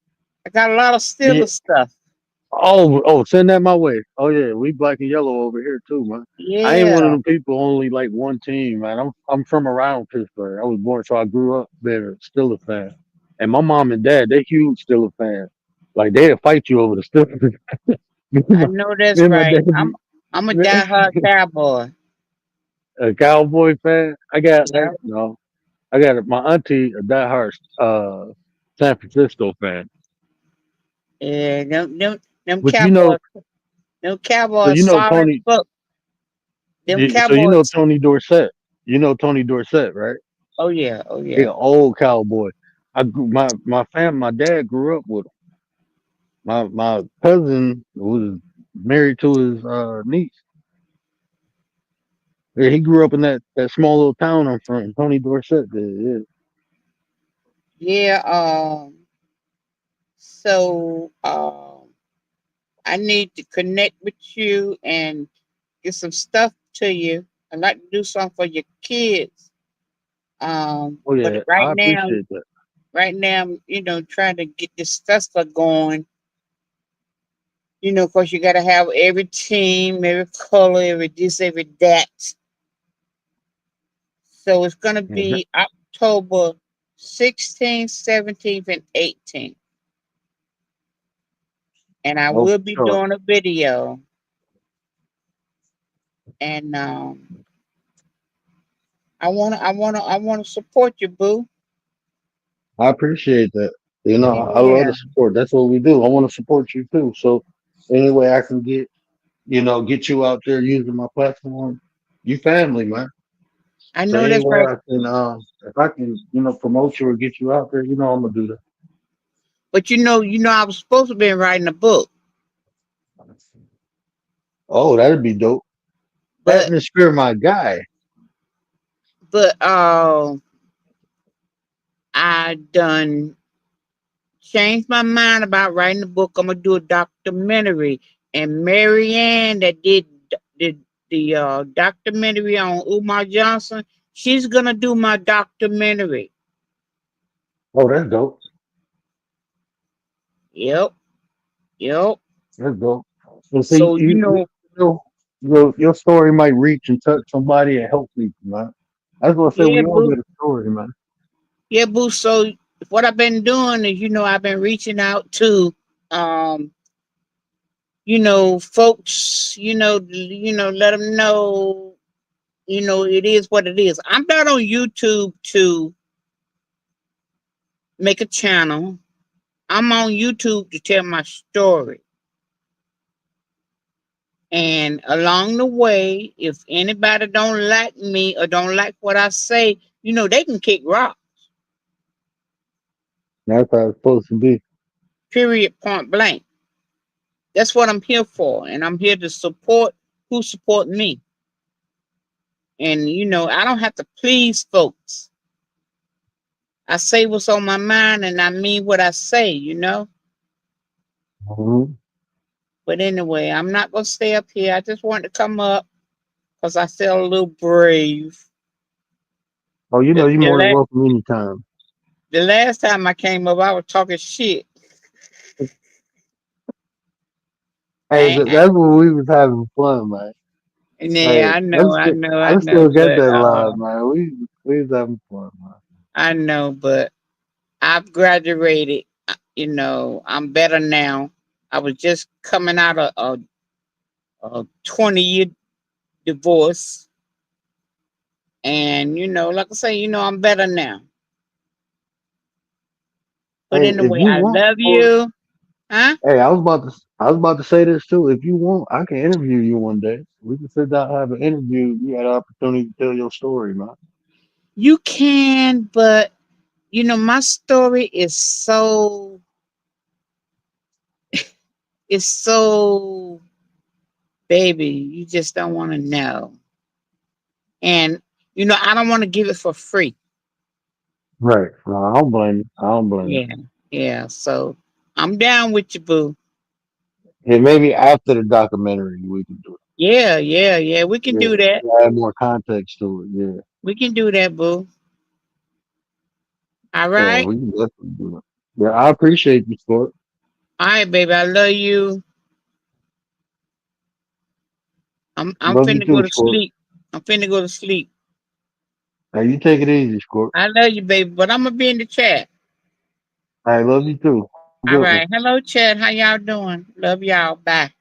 S3: I got a lot of
S1: Yeah.
S3: Steelers stuff.
S1: Oh, send that my way. Oh yeah, we black and yellow over here too, man. I ain't one of
S3: Yeah,
S1: them people only like one team, man. I'm from around Pittsburgh. I was born, so I grew up there, Steelers fan. And my mom and dad, they huge Steelers fans. Like they'll fight you over the Steelers. me and
S3: I
S1: my,
S3: know
S1: me
S3: that's
S1: and my
S3: right.
S1: dad
S3: I'm a
S1: be
S3: diehard cowboy.
S1: a Cowboy fan.
S3: Yep.
S1: I got my auntie a diehard San Francisco fan.
S3: Yeah, them
S1: But
S3: cowboys, them
S1: so
S3: cowboys
S1: you know
S3: solid
S1: Tony,
S3: book. Them
S1: so you know
S3: cowboys.
S1: Tony Dorsett. You know Tony Dorsett, right?
S3: Oh yeah, oh
S1: He an
S3: yeah.
S1: old cowboy. My dad grew up with him. My cousin was married to his niece. Yeah, he grew up in that small little town I'm from. Tony Dorsett did. Yeah.
S3: Yeah. So I need to connect with you and get some stuff to you. I'd like to do something for your kids.
S1: Oh
S3: But
S1: yeah, I appreciate that.
S3: right now, I'm trying to get this festival going. Of course, you got to have every team, every color, every this, every that. So it's going to
S1: Mhm.
S3: be October 16th, 17th, and 18th. And I
S1: Oh,
S3: will
S1: for
S3: be
S1: sure.
S3: doing a video. And I wanna support you, boo.
S1: I appreciate that. I love
S3: Yeah.
S1: the support. That's what we do. I want to support you too. So any way I can get you out there using my platform, you family, man.
S3: I
S1: So
S3: know
S1: any
S3: that's
S1: way
S3: right.
S1: I can, if I can, promote you or get you out there, I'm gonna do that.
S3: But I was supposed to be writing a book,
S1: Oh, that'd be dope.
S3: but
S1: Atmosphere, my guy.
S3: but I done changed my mind about writing a book. I'm gonna do a documentary, and Marianne that did the documentary on Umar Johnson, she's gonna do my documentary.
S1: Oh, that's dope.
S3: Yep, yep.
S1: That's dope. And see,
S3: So
S1: your story might reach and touch somebody and help people, man. That's what I said.
S3: yeah,
S1: We all
S3: boo.
S1: got a story, man.
S3: Yeah, boo. So what I've been doing is, I've been reaching out to um folks, let them know, it is what it is. I'm not on YouTube to make a channel. I'm on YouTube to tell my story. And along the way, if anybody don't like me or don't like what I say, they can kick rock.
S1: That's how it's supposed to be.
S3: Period, point blank. That's what I'm here for. And I'm here to support who support me. And I don't have to please folks. I say what's on my mind and I mean what I say.
S1: Mhm.
S3: But anyway, I'm not gonna stay up here. I just want to come up because I feel a little brave.
S1: Oh,
S3: The,
S1: you're
S3: the,
S1: more than
S3: la-
S1: welcome anytime.
S3: the last time I came up, I was talking shit.
S1: Hey,
S3: I, I,
S1: that's when we was having fun, man.
S3: yeah,
S1: Hey,
S3: I know, I know, I
S1: I
S3: know,
S1: still get
S3: but
S1: that line, man. We was having fun, man.
S3: I know, but I've graduated. I'm better now. I was just coming out of a 20-year divorce, and like I say, I'm better now. But
S1: Hey, if
S3: anyway,
S1: you
S3: I
S1: want,
S3: love
S1: Court,
S3: you, huh?
S1: hey, I was about to say this too. If you want, I can interview you one day. We can sit down and have an interview. You had an opportunity to tell your story, man.
S3: You can, but my story is so baby. You just don't want to know, and I don't want to give it for free.
S1: Right. No, I don't blame you. I don't blame you.
S3: Yeah, yeah. So I'm down with you, boo.
S1: And maybe after the documentary, we can do it.
S3: Yeah, yeah, yeah. We can
S1: Yeah,
S3: do that.
S1: to add more context to it. Yeah,
S3: We can do that, boo. All
S1: yeah,
S3: right,
S1: we can definitely do it. Yeah, I appreciate you, Sport.
S3: all right, baby. I love you. I'm
S1: Love you
S3: finna go
S1: too,
S3: to
S1: Sport.
S3: sleep. I'm finna go to sleep.
S1: Hey, you take it easy, Sport.
S3: I love you, baby, but I'm gonna be in the chat.
S1: I love you too.
S3: All
S1: Good one.
S3: right. Hello, chat. How y'all doing? Love y'all. Bye.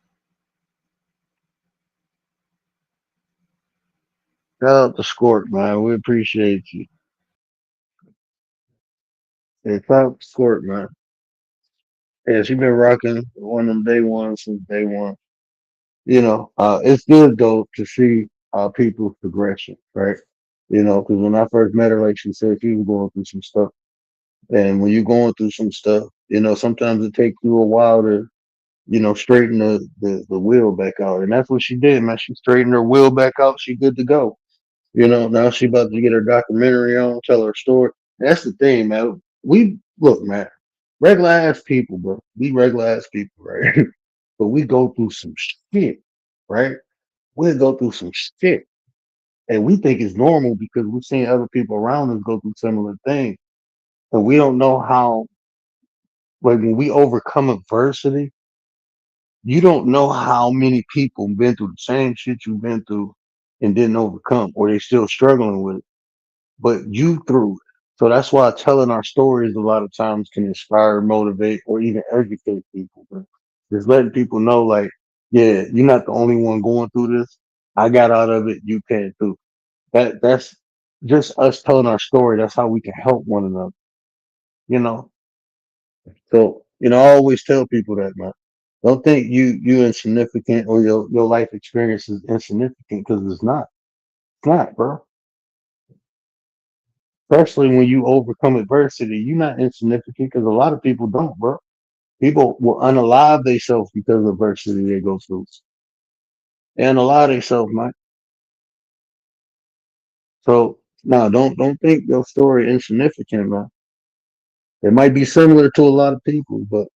S1: Shout out to Squirt, man. We appreciate you. Hey, shout out to Squirt, man. Yeah, she been rocking one of them day ones since day one. It's good though to see people's progression, right? Because when I first met her, like she said, she was going through some stuff. And when you're going through some stuff, sometimes it takes you a while to, straighten the wheel back out. And that's what she did, man. She straightened her wheel back out. She good to go. Now she about to get her documentary on, tell her story. That's the thing, man. We look, man, regular ass people, bro. We regular ass people, right? But we go through some shit, right? We'll go through some shit. And we think it's normal because we've seen other people around us go through similar things. And we don't know how, like, when we overcome adversity, you don't know how many people been through the same shit you've been through and didn't overcome, or they still struggling with it. But you through it. So that's why telling our stories a lot of times can inspire, motivate, or even educate people. But just letting people know, like, yeah, you're not the only one going through this. I got out of it. You can too. That's just us telling our story, that's how we can help one another, you know? So, I always tell people that, man. Don't think you insignificant or your life experience is insignificant because it's not. It's not, bro. Especially when you overcome adversity, you're not insignificant because a lot of people don't, bro. People will unalive themselves because of adversity they go through. They unalive themselves, man. So no, don't think your story insignificant, man. It might be similar to a lot of people, but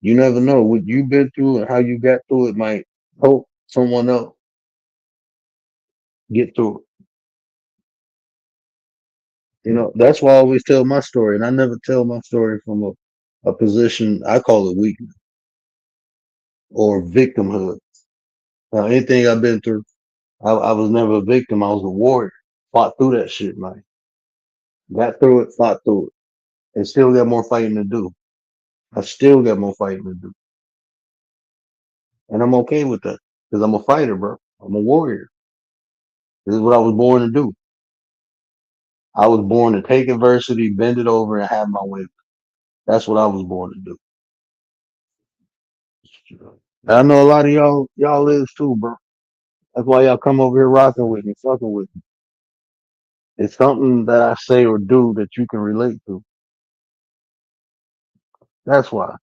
S1: you never know what you've been through and how you got through it might help someone else get through it. That's why I always tell my story, and I never tell my story from a position I call it weakness or victimhood. Now, anything I've been through, I was never a victim. I was a warrior. Fought through that shit, man. Got through it, fought through it, and still got more fighting to do. I still got more fighting to do, and I'm okay with that because I'm a fighter, bro. I'm a warrior. This is what I was born to do. I was born to take adversity, bend it over, and have my way. That's what I was born to do. And I know a lot of y'all is too, bro. That's why y'all come over here rocking with me, fucking with me. It's something that I say or do that you can relate to. That's why.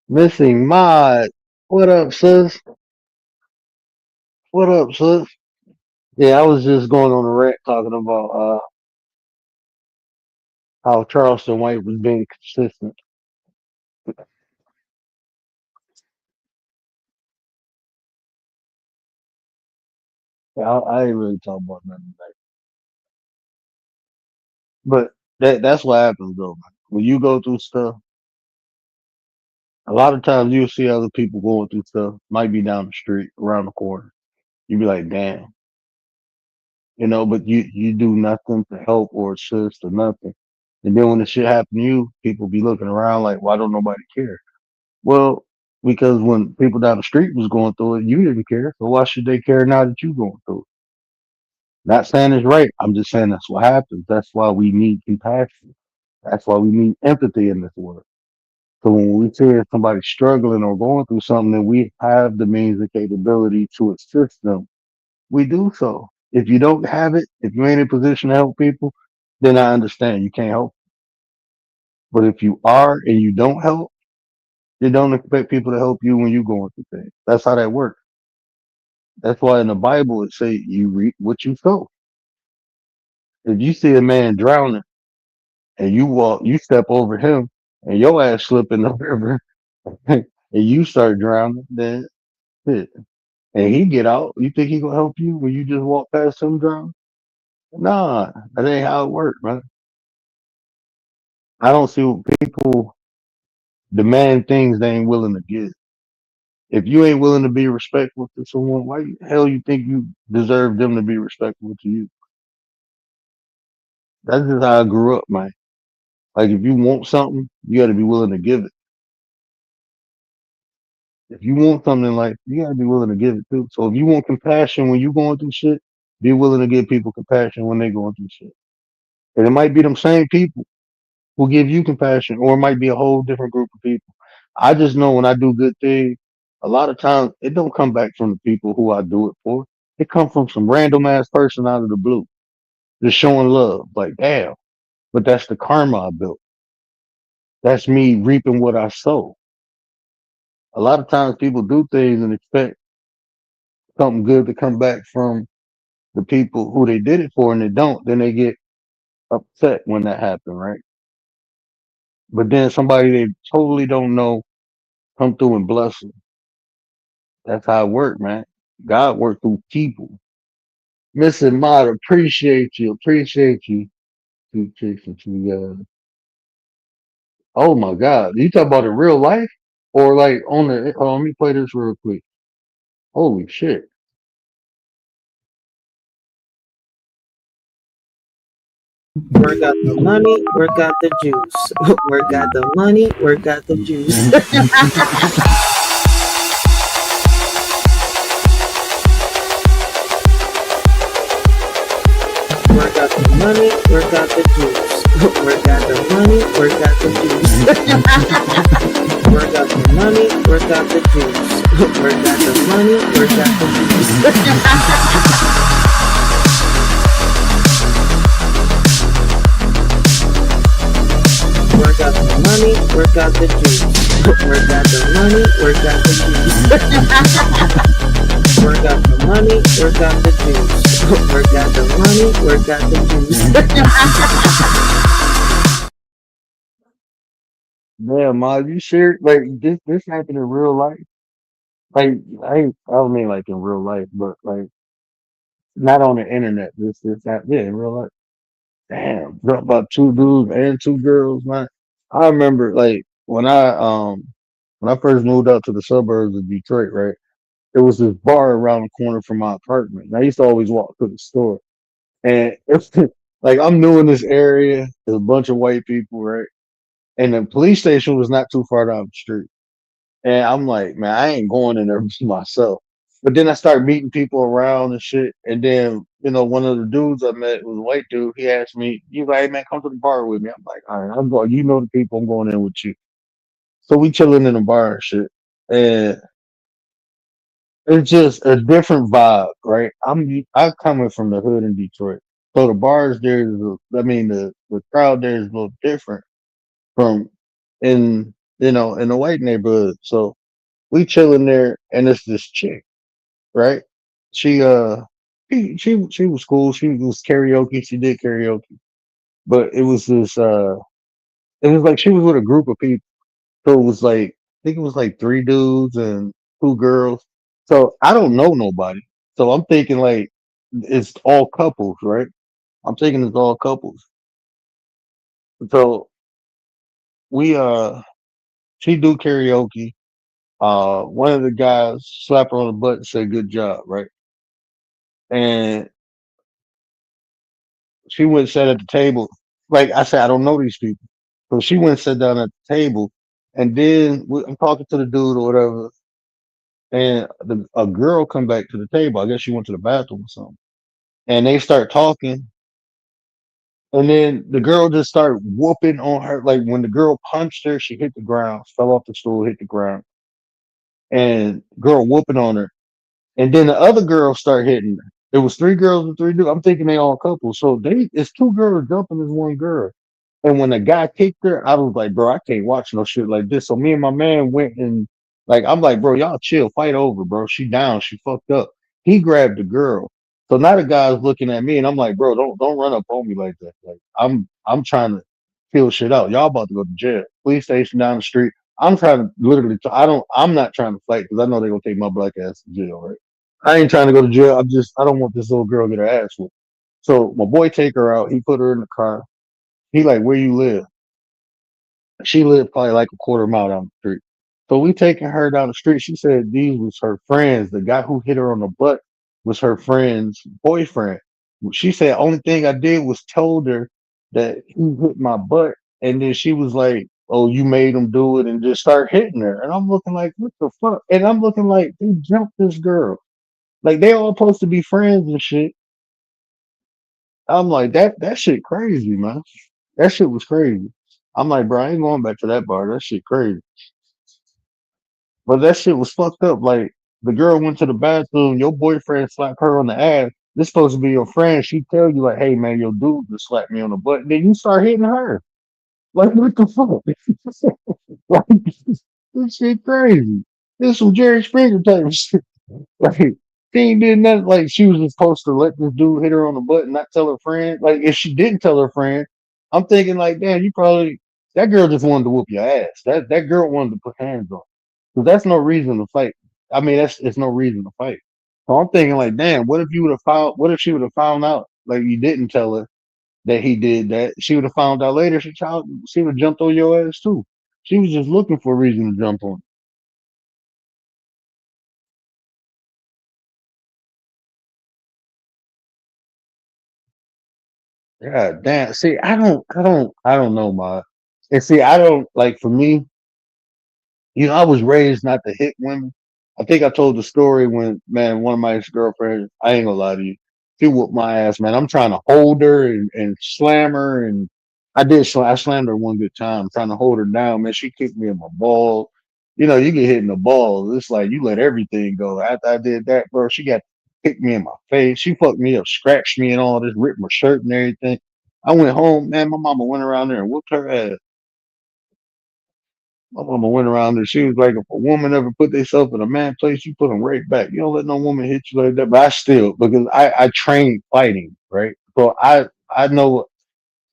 S1: Missing Mod. What up, sis? What up, sis? Yeah, I was just going on a rant talking about how Charleston White was being consistent. Yeah, I ain't really talking about nothing today. But that's what happens though, man. When you go through stuff, a lot of times you'll see other people going through stuff, might be down the street, around the corner. You be like, damn, but you do nothing to help or assist or nothing. And then when the shit happen to you, people be looking around like, why don't nobody care? Well, because when people down the street was going through it, you didn't care. So why should they care now that you going through it? Not saying it's right. I'm just saying that's what happens. That's why we need compassion. That's why we need empathy in this world. So when we see somebody struggling or going through something and we have the means and capability to assist them, we do so. If you don't have it, if you ain't in a position to help people, then I understand you can't help. But if you are and you don't help, you don't expect people to help you when you're going through things. That's how that works. That's why in the Bible it say you reap what you sow. If you see a man drowning and you step over him and your ass slip in the river and you start drowning, then shit. And he get out, you think he gonna help you when you just walk past him drowning? Nah, that ain't how it works, man. I don't see what people demand things they ain't willing to give. If you ain't willing to be respectful to someone, why the hell you think you deserve them to be respectful to you? That's just how I grew up, man. Like if you want something, you gotta be willing to give it. If you want something in life, you gotta be willing to give it too. So if you want compassion when you going through shit, be willing to give people compassion when they going through shit. And it might be them same people who give you compassion, or it might be a whole different group of people. I just know when I do good things, a lot of times it don't come back from the people who I do it for. It comes from some random ass person out of the blue, just showing love. Like, damn, but that's the karma I built. That's me reaping what I sow. A lot of times people do things and expect something good to come back from the people who they did it for, and they don't. Then they get upset when that happens, right? But then somebody they totally don't know come through and bless them. That's how it worked, man. God worked through people. Missing Mod, appreciate you. Oh my God, you talk about in real life or like on the? Hold on, let me play this real quick. Holy shit!
S8: Where got the money? Where got the juice? Where got the money? Where got the juice? Word got the money, word got the juice. Word got the money, word got the juice. Word got the money, word got the juice. Word got the money, word got the juice. Word got the money, word got the juice. Word got the money, word got the juice. Word got the money, word got the juice. Word got the money, word got the juice.
S1: Damn, Ma, you sure? Like this happened in real life? Like I don't mean like in real life, but like not on the internet. This happened, yeah, in real life. Damn, bro, about two dudes and two girls, man. I remember like when I first moved out to the suburbs of Detroit, right? There was this bar around the corner from my apartment. And I used to always walk to the store. And it's like I'm new in this area. There's a bunch of white people, right? And the police station was not too far down the street. And I'm like, man, I ain't going in there myself. But then I started meeting people around and shit. And then, one of the dudes I met was a white dude. He asked me, he's like, hey man, come to the bar with me. I'm like, all right, I'm going, the people, I'm going in with you. So we chilling in the bar and shit. And it's just a different vibe, right? I'm coming from the hood in Detroit. So the bars there is the crowd there is a little different from in the white neighborhood. So we chilling there and it's this chick, right? She she was cool. She was karaoke. She did karaoke, but it was like she was with a group of people. So it was like I think it was like three dudes and two girls. So I don't know nobody. So I'm thinking like it's all couples, right? I'm thinking it's all couples. So we she do karaoke. One of the guys slapped her on the butt and said good job, right? And she went and sat at the table. Like I said, I don't know these people. So she went and sat down at the table, and then I'm talking to the dude or whatever, and a girl come back to the table. I guess she went to the bathroom or something, and they start talking, and then the girl just started whooping on her. Like when the girl punched her, she hit the ground, fell off the stool, hit the ground, and girl whooping on her. And then the other girl start hitting her. It was three girls and three dudes. I'm thinking they all couples. So it's two girls jumping as one girl. And when the guy kicked her, I was like, bro, I can't watch no shit like this. So me and my man went and like I'm like, bro, y'all chill, fight over, bro. She down, she fucked up. He grabbed the girl. So now the guy's looking at me and I'm like, bro, don't run up on me like that. Like I'm trying to feel shit out. Y'all about to go to jail. Police station down the street. I'm trying to literally I'm not trying to fight because I know they're gonna take my black ass to jail, right? I ain't trying to go to jail. I don't want this little girl to get her ass whooped. So my boy take her out. He put her in the car. He like, where you live? She lived probably like a quarter mile down the street. So we taking her down the street. She said these was her friends. The guy who hit her on the butt was her friend's boyfriend. She said only thing I did was told her that he hit my butt, and then she was like, "Oh, you made him do it," and just start hitting her. And I'm looking like, what the fuck? And I'm looking like they jumped this girl. Like they all supposed to be friends and shit. I'm like that shit crazy, man. That shit was crazy. I'm like, bro, I ain't going back to that bar. That shit crazy. But that shit was fucked up. Like the girl went to the bathroom, your boyfriend slapped her on the ass. This supposed to be your friend. She tell you like, hey man, your dude just slapped me on the butt. And then you start hitting her. Like what the fuck? Like this shit crazy. This some Jerry Springer type shit. Like she ain't did nothing. Like she was just supposed to let this dude hit her on the butt and not tell her friend. Like if she didn't tell her friend, I'm thinking like, damn, you probably that girl just wanted to whoop your ass. That girl wanted to put hands on. Because that's no reason to fight. I mean, that's it's no reason to fight. So I'm thinking like, damn, what if you would have found? What if she would have found out like you didn't tell her that he did that? She would have found out later. She would have jumped on your ass too. She was just looking for a reason to jump on. Yeah, damn. See, I don't know, my. And see, I don't like for me. I was raised not to hit women. I think I told the story when, man, one of my ex girlfriends. I ain't gonna lie to you. She whooped my ass, man. I'm trying to hold her and slam her, and I slammed her one good time, trying to hold her down, man. She kicked me in my ball. You know, you get hit in the balls. It's like you let everything go. After I did that, bro, she got kicked me in my face. She fucked me up, scratched me and all this, ripped my shirt and everything. I went home, man. My mama went around there and whooped her ass. My mama went around there. She was like, if a woman ever put themselves in a man place, you put them right back. You don't let no woman hit you like that. But I still, because I trained fighting, right? So I know,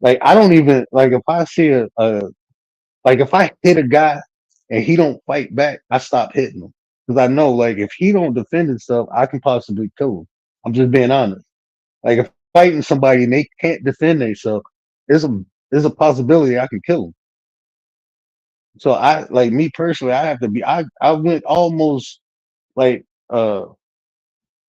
S1: like, I don't even, like, if I see like, if I hit a guy and he don't fight back, I stop hitting him. Because I know, like, if he don't defend himself, I can possibly kill him. I'm just being honest. Like, if I'm fighting somebody and they can't defend themselves, there's a possibility I can kill them. So like me personally, I have to be. I went almost like my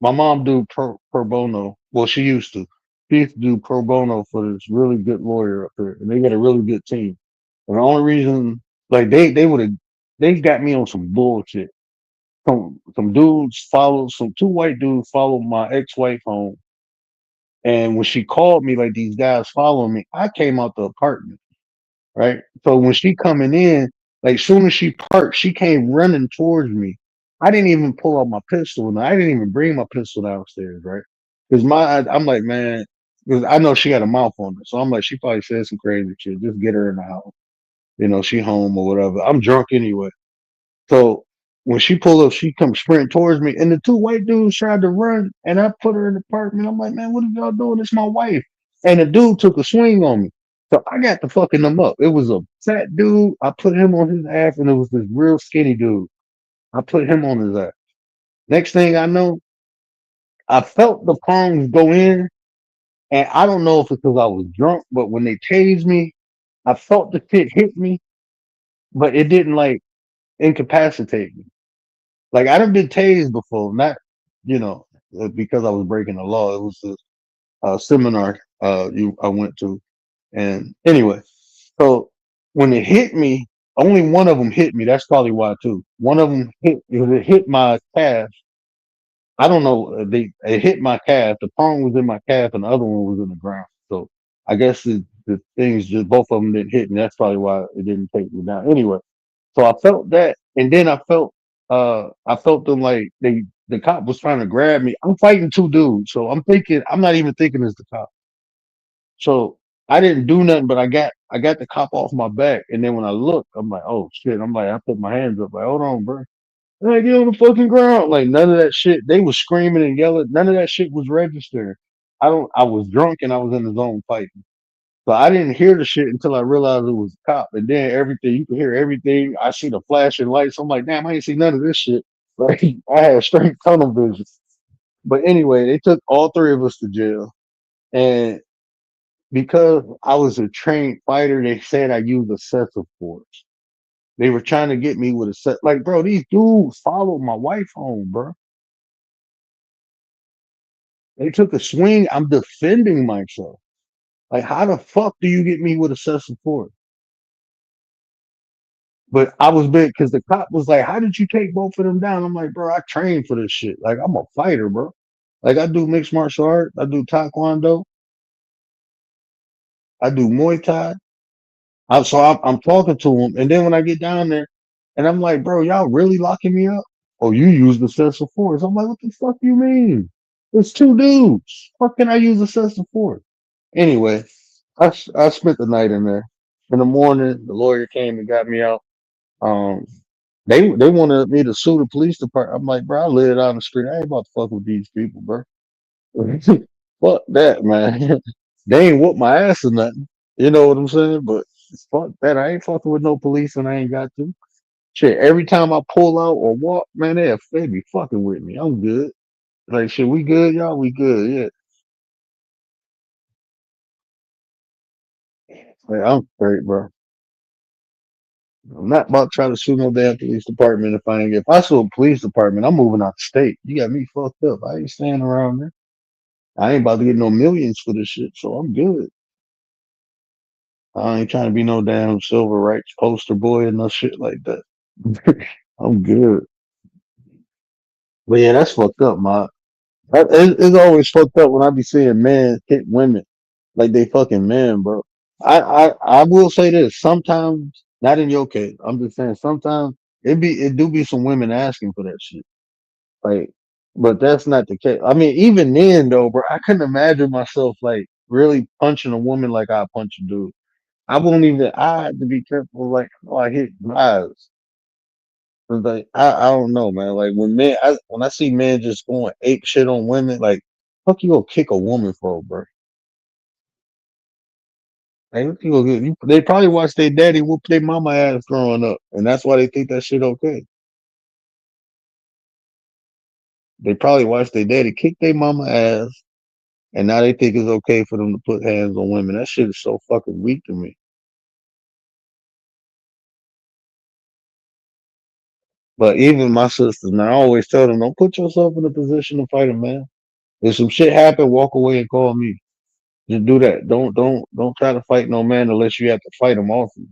S1: mom do pro bono. Well, she used to. She used to do pro bono for this really good lawyer up there, and they got a really good team. And the only reason, like they would have, they got me on some bullshit. Some dudes followed, some two white dudes followed my ex wife home, and when she called me, like these guys following me, I came out the apartment. Right? So when she coming in, like soon as she parked, she came running towards me. I didn't even pull out my pistol, and I didn't even bring my pistol downstairs, right? Because I'm like, man, because I know she had a mouth on her, so I'm like, she probably said some crazy shit. Just get her in the house, she home or whatever. I'm drunk anyway. So when she pulled up, she comes sprinting towards me, and the two white dudes tried to run, and I put her in the apartment. I'm like, man, what are y'all doing? It's my wife. And the dude took a swing on me. So I got to fucking them up. It was a fat dude. I put him on his ass, and it was this real skinny dude. I put him on his ass. Next thing I know, I felt the prongs go in, and I don't know if it's because I was drunk, but when they tased me, I felt the shit hit me, but it didn't like incapacitate me. Like I done been tased before, not you know because I was breaking the law. It was a seminar I went to, and anyway, so when it hit me, only one of them hit me. That's probably why too. One of them hit my calf. I don't know. It hit my calf. The prong was in my calf, and the other one was in the ground. So I guess the things just both of them didn't hit me. That's probably why it didn't take me down. Anyway, so I felt that, and then I felt them like the cop was trying to grab me. I'm fighting two dudes, so I'm not even thinking it's the cop. So I didn't do nothing, but I got the cop off my back, and then when I looked, I'm like, oh shit. I'm like, I put my hands up, like, hold on, bro. Like, get on the fucking ground. Like none of that shit. They was screaming and yelling. None of that shit was registered. I was drunk and I was in the zone fighting. So I didn't hear the shit until I realized it was a cop. And then everything, you can hear everything. I see the flashing lights. I'm like, damn, I ain't see none of this shit. Like I had straight tunnel vision. But anyway, they took all three of us to jail. And because I was a trained fighter, they said I used excessive force. They were trying to get me with a set. Like, bro, these dudes followed my wife home, bro. They took a swing. I'm defending myself. Like, how the fuck do you get me with excessive force? But I was big because the cop was like, "How did you take both of them down?" I'm like, "Bro, I trained for this shit. Like, I'm a fighter, bro. Like, I do mixed martial art. I do taekwondo. I do Muay Thai. I'm talking to him, and then when I get down there, and I'm like, "Bro, y'all really locking me up? Oh, you use excessive force?" I'm like, "What the fuck you mean? It's two dudes. What can I use excessive force?" Anyway, I spent the night in there. In the morning, the lawyer came and got me out. Um, they wanted me to sue the police department. I'm like, bro, I live out on the street. I ain't about to fuck with these people, bro. Fuck that, man. They ain't whoop my ass or nothing. You know what I'm saying? But fuck that. I ain't fucking with no police and I ain't got to. Shit, every time I pull out or walk, man, they be fucking with me. I'm good. Like, shit, we good, y'all? We good, yeah. Like, I'm straight, bro. I'm not about to try to sue no damn police department if I sue a police department, I'm moving out the state. You got me fucked up. I ain't staying around there. I ain't about to get no millions for this shit, so I'm good. I ain't trying to be no damn civil rights poster boy and no shit like that. I'm good. But yeah, that's fucked up, ma. It's always fucked up when I be seeing men hit women like they fucking men, bro. I will say this. Sometimes, not in your case. I'm just saying sometimes it do be some women asking for that shit. Like, but that's not the case. I mean, even then though, bro, I couldn't imagine myself like really punching a woman like I punch a dude. I won't even. I had to be careful. Like, oh, I hit guys. Cause like I don't know, man. Like when I see men just going ape shit on women, like fuck you gonna kick a woman for, bro? Like what you gonna get? They probably watched their daddy whoop their mama ass growing up, and that's why they think that shit okay. They probably watched their daddy kick their mama ass, and now they think it's okay for them to put hands on women. That shit is so fucking weak to me. But even my sisters, man, I always tell them, don't put yourself in a position to fight a man. If some shit happen, walk away and call me. Just do that. Don't try to fight no man unless you have to fight him off you.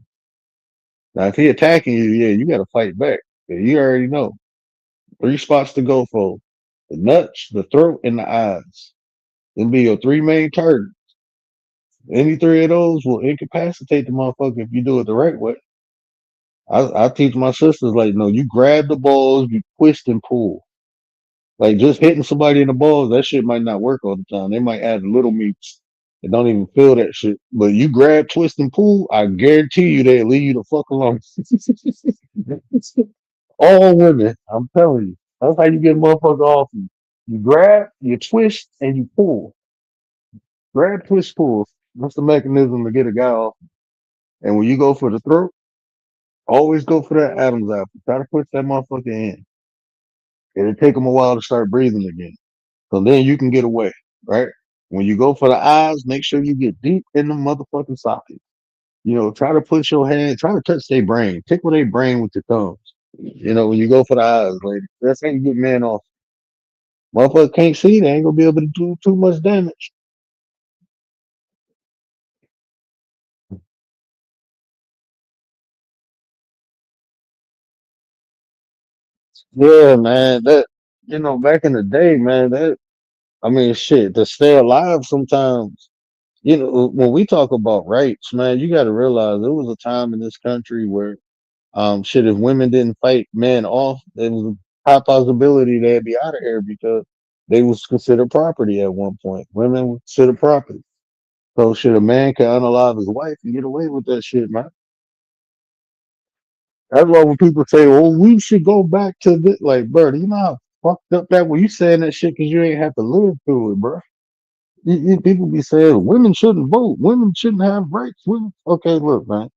S1: Now if he attacking you, yeah, you gotta fight back. Yeah, you already know. Three spots to go for. The nuts, the throat, and the eyes. Them be your three main targets. Any three of those will incapacitate the motherfucker if you do it the right way. I teach my sisters like, no, you grab the balls, you twist and pull. Like just hitting somebody in the balls, that shit might not work all the time. They might add little meats and don't even feel that shit. But you grab, twist, and pull, I guarantee you they'll leave you the fuck alone. All women, I'm telling you. That's how you get a motherfucker off you. You grab, you twist, and you pull. Grab, twist, pull. That's the mechanism to get a guy off. And when you go for the throat, always go for that Adam's apple. Try to push that motherfucker in. It'll take him a while to start breathing again. So then you can get away, right? When you go for the eyes, make sure you get deep in the motherfucking socket. You know, try to push your hand, try to touch their brain. Tickle their brain with your thumbs. You know, when you go for the eyes, lady. That's how you get men off. Motherfucker can't see, they ain't gonna be able to do too much damage. Yeah, man. That back in the day, man, that I mean shit, to stay alive sometimes, when we talk about rights, man, you gotta realize there was a time in this country where shit, if women didn't fight men off, there was a high possibility they'd be out of here because they was considered property at one point. Women were considered property. So shit, a man can unalive his wife and get away with that shit, man. That's why when people say, "Oh, we should go back to this," like, bro, do you know how fucked up that? Well, you saying that shit because you ain't have to live through it, bro. People be saying women shouldn't vote, women shouldn't have rights. Women, okay, look, man.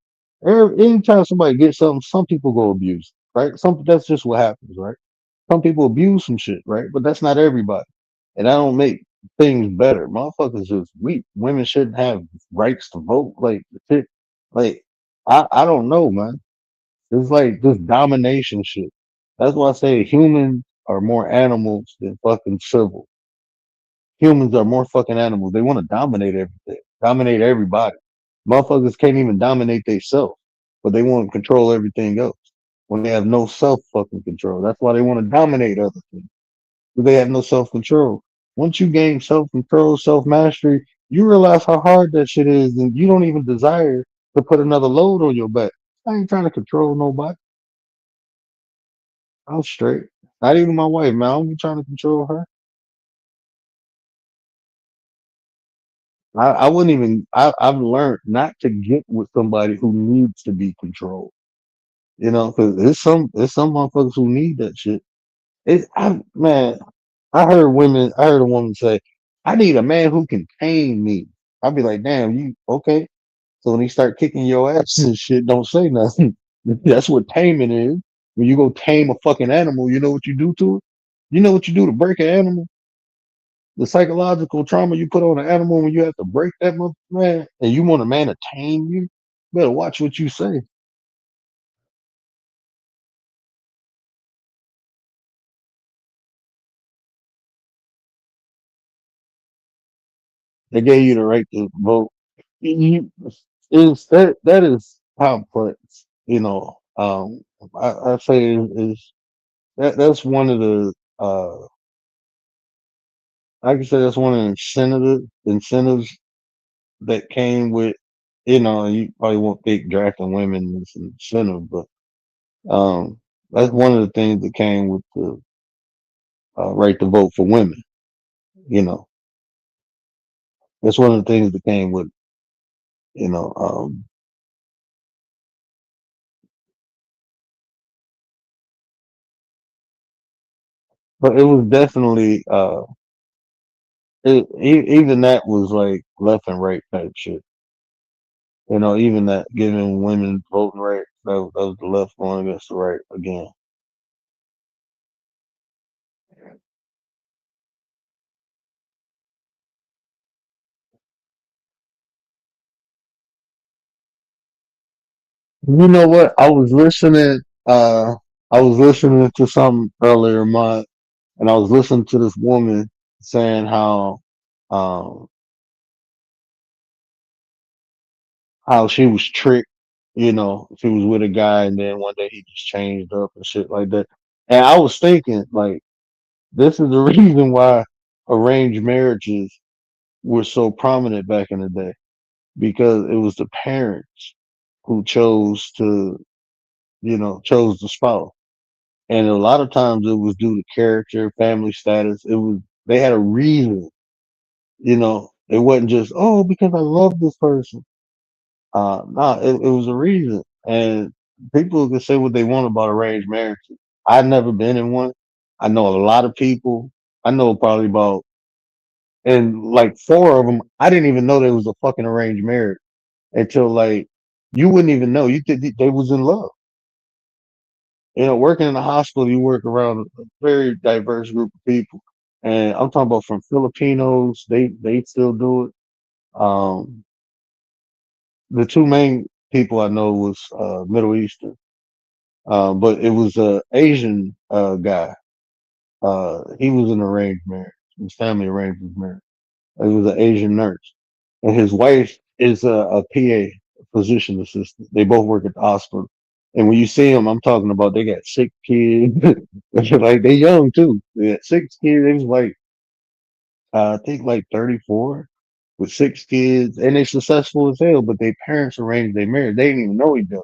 S1: Anytime somebody gets something, some people go abuse, right? That's just what happens, right? Some people abuse some shit, right? But that's not everybody, and I don't make things better. Motherfuckers just weak. Women shouldn't have rights to vote, like shit. Like I don't know, man. It's like this domination shit. That's why I say humans are more animals than fucking civil. Humans are more fucking animals. They want to dominate everything, dominate everybody. Motherfuckers can't even dominate themselves, but they want to control everything else when they have no self fucking control. That's why they want to dominate other things. Because they have no self control. Once you gain self control, self mastery, you realize how hard that shit is, and you don't even desire to put another load on your back. I ain't trying to control nobody. I'm straight. Not even my wife, man. I don't be trying to control her. I wouldn't even. I've learned not to get with somebody who needs to be controlled. Because there's some motherfuckers who need that shit. Man, I heard a woman say, "I need a man who can tame me." I'd be like, "Damn, you okay?" So when he start kicking your ass and shit, don't say nothing. That's what taming is. When you go tame a fucking animal, you know what you do to it. You know what you do to break an animal. The psychological trauma you put on an animal when you have to break that man, and you want a man to tame you, better watch what you say. They gave you the right to vote. You, is that is complex. I say is that's one of the I can say that's one of the incentives that came with, and you probably won't think drafting women is an incentive, but um, that's one of the things that came with the right to vote for women. You know, that's one of the things that came with, you know, um, but it was definitely, even that was like left and right type shit. Even that giving women voting rights, that was the left going against the right again. You know what? I was listening to something earlier, and I was listening to this woman saying um, how she was tricked. She was with a guy, and then one day he just changed up and shit like that. And I was thinking, like, this is the reason why arranged marriages were so prominent back in the day, because it was the parents who chose the spouse. And a lot of times it was due to character, family status. They had a reason. It wasn't just, oh, because I love this person. No, it was a reason. And people can say what they want about arranged marriages. I've never been in one. I know a lot of people. I know probably about, and like four of them, I didn't even know there was a fucking arranged marriage until, like, you wouldn't even know. You think they was in love. Working in a hospital, you work around a very diverse group of people, and I'm talking about from Filipinos. They still do it. Um, the two main people I know was Middle Eastern, but it was a Asian guy. He was an arranged marriage. His family arranged his marriage. He was an Asian nurse, and his wife is a PA, physician assistant. They both work at the hospital. And when you see them, I'm talking about they got 6 kids. Like, they young too. They got 6 kids. They was like, I think like 34 with 6 kids, and they successful as hell. But their parents arranged their marriage. They didn't even know each other.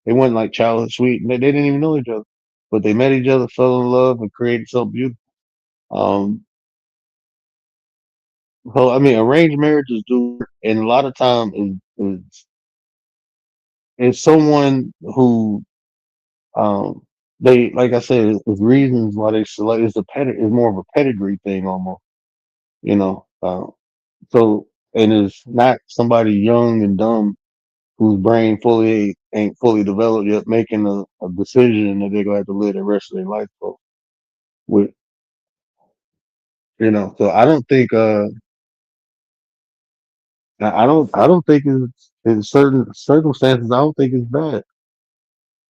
S1: They wasn't like childhood sweet. They didn't even know each other, but they met each other, fell in love, and created something beautiful. Um, so I mean, arranged marriages do, and a lot of time is someone who, um they, like I said, is reasons why they select. It's more of a pedigree thing almost, you know. So, and it's not somebody young and dumb whose brain fully ain't fully developed yet making a decision that they're gonna have to live the rest of their life for. With so I don't think I don't think it's in certain circumstances. I don't think it's bad.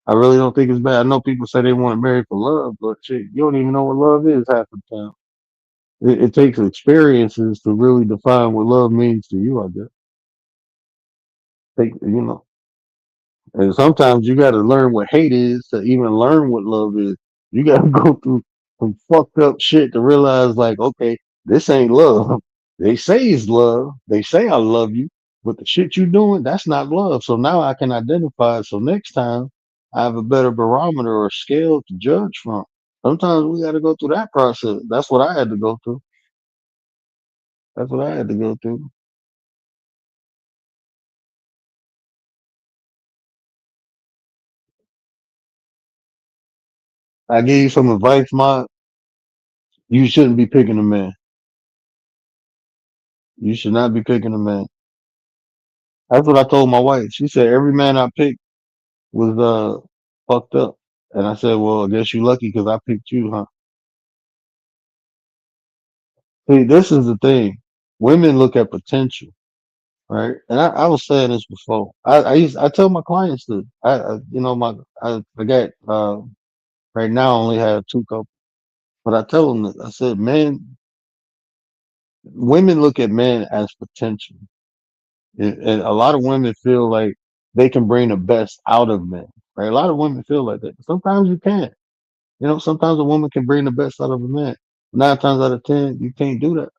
S1: I really don't think it's bad. I know people say they want to marry for love, but shit, you don't even know what love is half the time. It takes experiences to really define what love means to you, I guess. You know, and sometimes you got to learn what hate is to even learn what love is. You got to go through some fucked up shit to realize, like, okay, this ain't love. They say it's love. They say I love you, but the shit you doing, that's not love. So now I can identify it. So next time I have a better barometer or scale to judge from. Sometimes we got to go through that process. That's what I had to go through. That's what I had to go through. I give you some advice, Mom. You shouldn't be picking a man. You should not be picking a man. That's what I told my wife. She said every man I picked was fucked up. And I said, well, I guess you lucky because I picked you, huh? See, this is the thing. Women look at potential, right? And I was saying this before. I tell my clients that I got right now I only have two couples, but I tell them that I said, men, women look at men as potential. And a lot of women feel like they can bring the best out of men, right? A lot of women feel like that. Sometimes you can't. Sometimes a woman can bring the best out of a man. 9 times out of 10, you can't do that.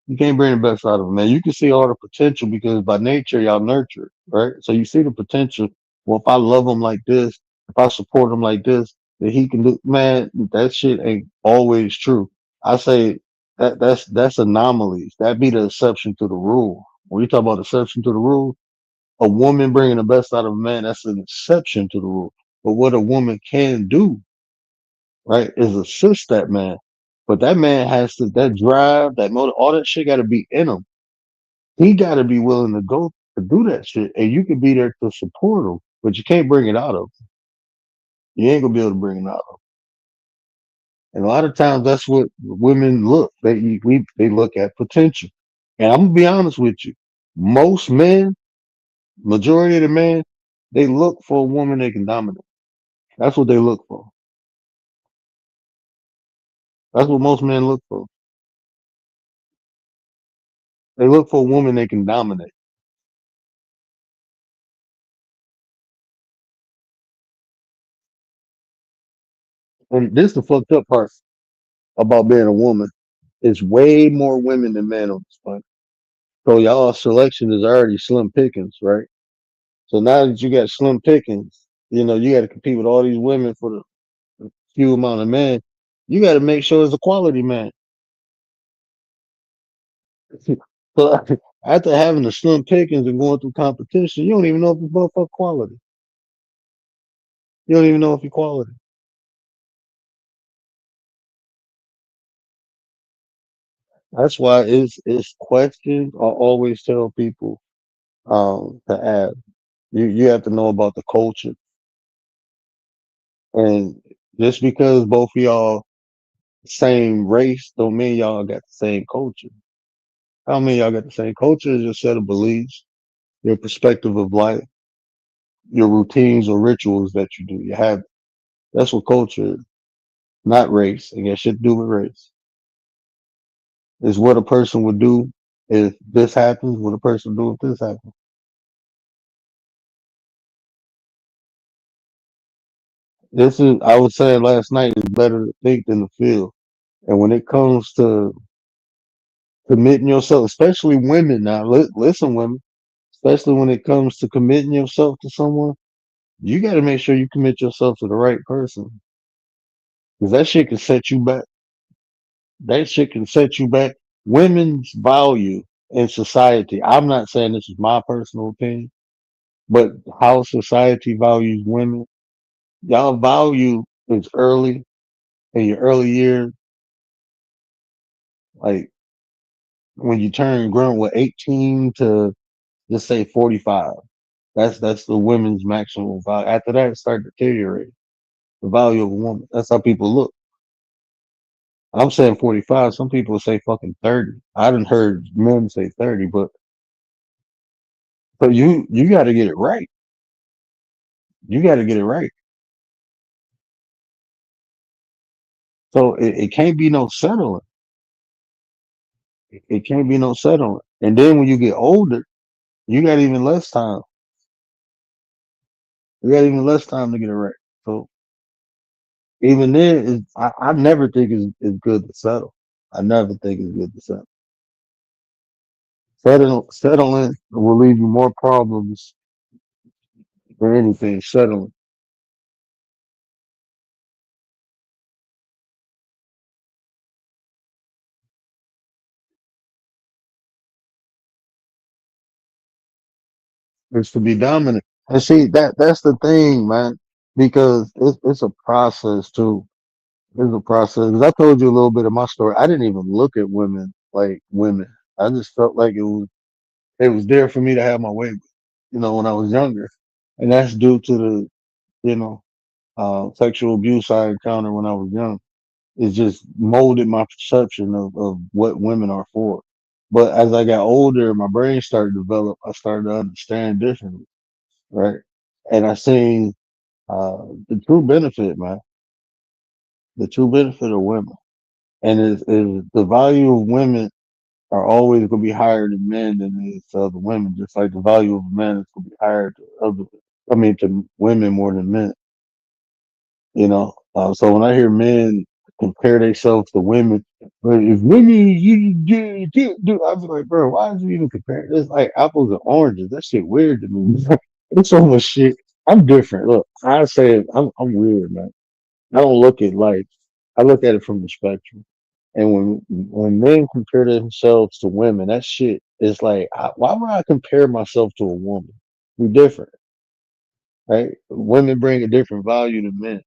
S1: You can't bring the best out of them, man. You can see all the potential because by nature y'all nurture, right? So you see the potential. Well, if I love him like this, if I support him like this, that he can do. Man, that shit ain't always true. I say that's anomalies. That be the exception to the rule. When you talk about exception to the rule, a woman bringing the best out of a man, that's an exception to the rule. But what a woman can do, right, is assist that man. But that man has to that drive, that motive, all that shit got to be in him. He got to be willing to go to do that shit, and you can be there to support him, but you can't bring it out of him. You ain't gonna be able to bring it out of him. And a lot of times, that's what women look. They look at potential. And I'm gonna be honest with you. Most men, majority of the men, they look for a woman they can dominate. That's what they look for. That's what most men look for. They look for a woman they can dominate. And this is the fucked up part about being a woman. It's way more women than men on this planet. So y'all selection is already slim pickings, right? So now that you got slim pickings, you got to compete with all these women for the few amount of men. You got to make sure it's a quality man. So after having the slim pickings and going through competition, you don't even know if it's both for quality. You don't even know if you're quality. That's why it's questions I always tell people to ask. You have to know about the culture, and just because both of y'all same race don't mean y'all got the same culture. How many y'all got the same culture? Is your set of beliefs, your perspective of life, your routines or rituals that you do. You have that's what culture is, not race. It got shit to do with race. Is what a person would do if this happens. What a person would do if this happens. This is I was saying last night. It's better to think than to feel. And when it comes to committing yourself, especially women now, listen, women, especially when it comes to committing yourself to someone, you got to make sure you commit yourself to the right person because that shit can set you back. That shit can set you back. Women's value in society. I'm not saying this is my personal opinion, but how society values women. Y'all value is early in your early years, like when you turn grown with 18 to just say 45. That's the women's maximum value. After that, it starts deteriorating. The value of a woman. That's how people look. I'm saying 45. Some people say fucking 30. I didn't heard men say 30, but you got to get it right. You got to get it right. So it can't be no settling. It can't be no settling. And then when you get older, you got even less time. You got even less time to get it right. So even then, I never think it's good to settle. I never think it's good to settle. Settling will leave you more problems than anything. Settling is to be dominant. And see that's the thing, man, because it's a process too. It's a process. 'Cause I told you a little bit of my story. I didn't even look at women like women. I just felt like it was there for me to have my way with, when I was younger. And that's due to the, you know, sexual abuse I encountered when I was young. It just molded my perception of what women are for. But as I got older, my brain started to develop. I started to understand differently, right? And I seen the true benefit, man. The true benefit of women, and is the value of women are always going to be higher to men than it is to other women. Just like the value of a man is going to be higher to to women more than men. So when I hear men compare themselves to women. But if women, do, I was like, bro, why is you even comparing? It's like apples and oranges. That shit weird to me. It's so much shit. I'm different. Look, I say I'm weird, man. I don't look at life. I look at it from the spectrum. And when men compare themselves to women, that shit is like, why would I compare myself to a woman? We're different, right? Women bring a different value to men.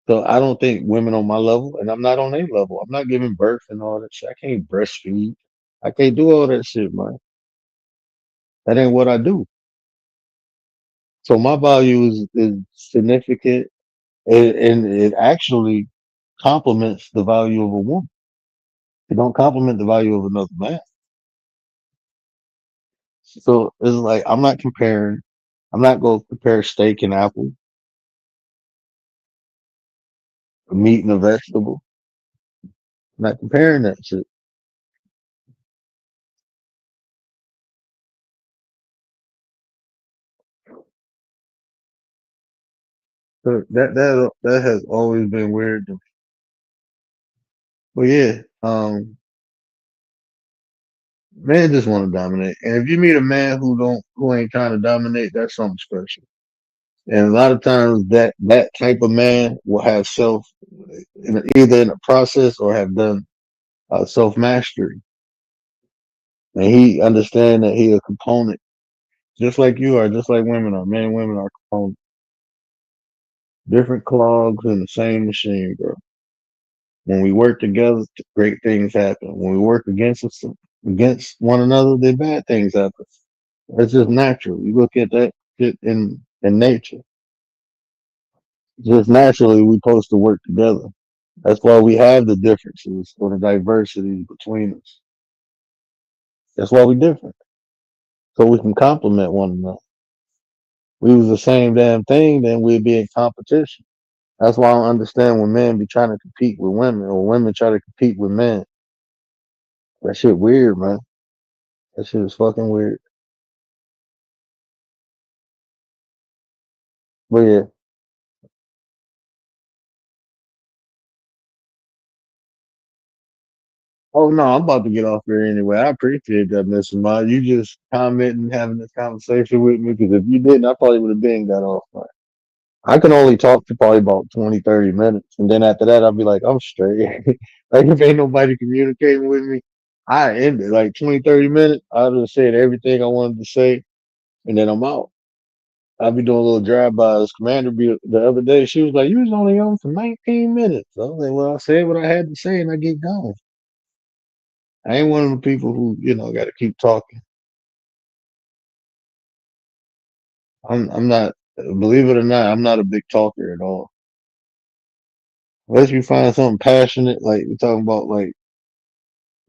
S1: So I don't think women on my level, and I'm not on their level. I'm not giving birth and all that shit. I can't breastfeed. I can't do all that shit, man. That ain't what I do. So my value is significant, and it actually complements the value of a woman. It don't complement the value of another man. So it's like I'm not comparing. I'm not going to compare steak and apple, meat and a vegetable. I'm not comparing that shit. So that has always been weird. But yeah, men just want to dominate. And if you meet a man who ain't trying to dominate, that's something special. And a lot of times that type of man will have either in a process or have done self mastery, and he understand that he a component, just like you are, just like women are. Men and women are components, different clogs in the same machine, bro. When we work together, great things happen. When we work against one another, then bad things happen. It's just natural. You look at that shit in nature. Just naturally, we supposed to work together. That's why we have the differences or the diversities between us. That's why we different, so we can complement one another. We was the same damn thing, then we'd be in competition. That's why I don't understand when men be trying to compete with women or women try to compete with men. That shit weird, man. That shit is fucking weird. But yeah. Oh no, I'm about to get off here anyway. I appreciate that, Mr. Ma. You just commenting, having this conversation with me, because if you didn't, I probably would have been got off. Man. I can only talk for probably about 20, 30 minutes. And then after that, I'll be like, I'm straight. Like, if ain't nobody communicating with me, I end it. Like 20, 30 minutes, I'll just said everything I wanted to say, and then I'm out. I'll be doing a little drive-bys. Commander be the other day, she was like, you was only on for 19 minutes. I was like, well, I said what I had to say, and I get gone. I ain't one of the people who, got to keep talking. I'm not, believe it or not, I'm not a big talker at all. Unless you find something passionate, like we're talking about, like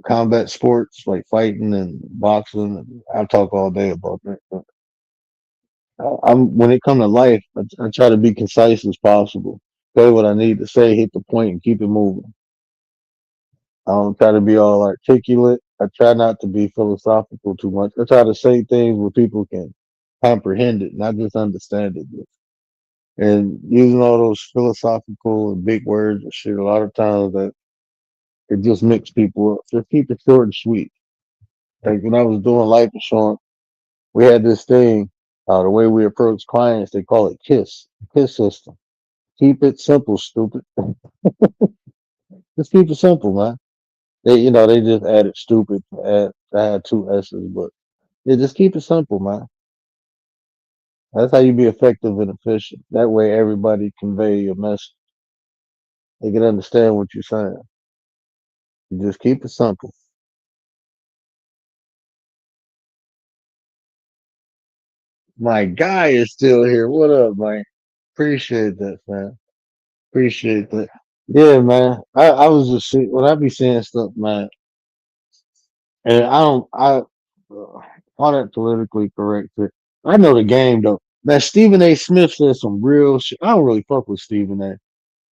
S1: combat sports, like fighting and boxing. And I talk all day about that. But I'm when it comes to life, I try to be concise as possible. Say what I need to say, hit the point, and keep it moving. I don't try to be all articulate. I try not to be philosophical too much. I try to say things where people can comprehend it, not just understand it. And using all those philosophical and big words and shit, a lot of times that it just mix people up. Just keep it short and sweet. Like when I was doing life insurance, we had this thing, the way we approach clients, they call it KISS system. Keep it simple, stupid. Just keep it simple, man. They just added stupid to add two S's, but yeah, just keep it simple, man. That's how you be effective and efficient. That way everybody convey your message. They can understand what you're saying. You just keep it simple. My guy is still here. What up, man? Appreciate that, man. Appreciate that. Yeah, man. I was just when I be saying stuff, man, and all that politically correct shit. I know the game though. Man, Stephen A. Smith said some real shit. I don't really fuck with Stephen A.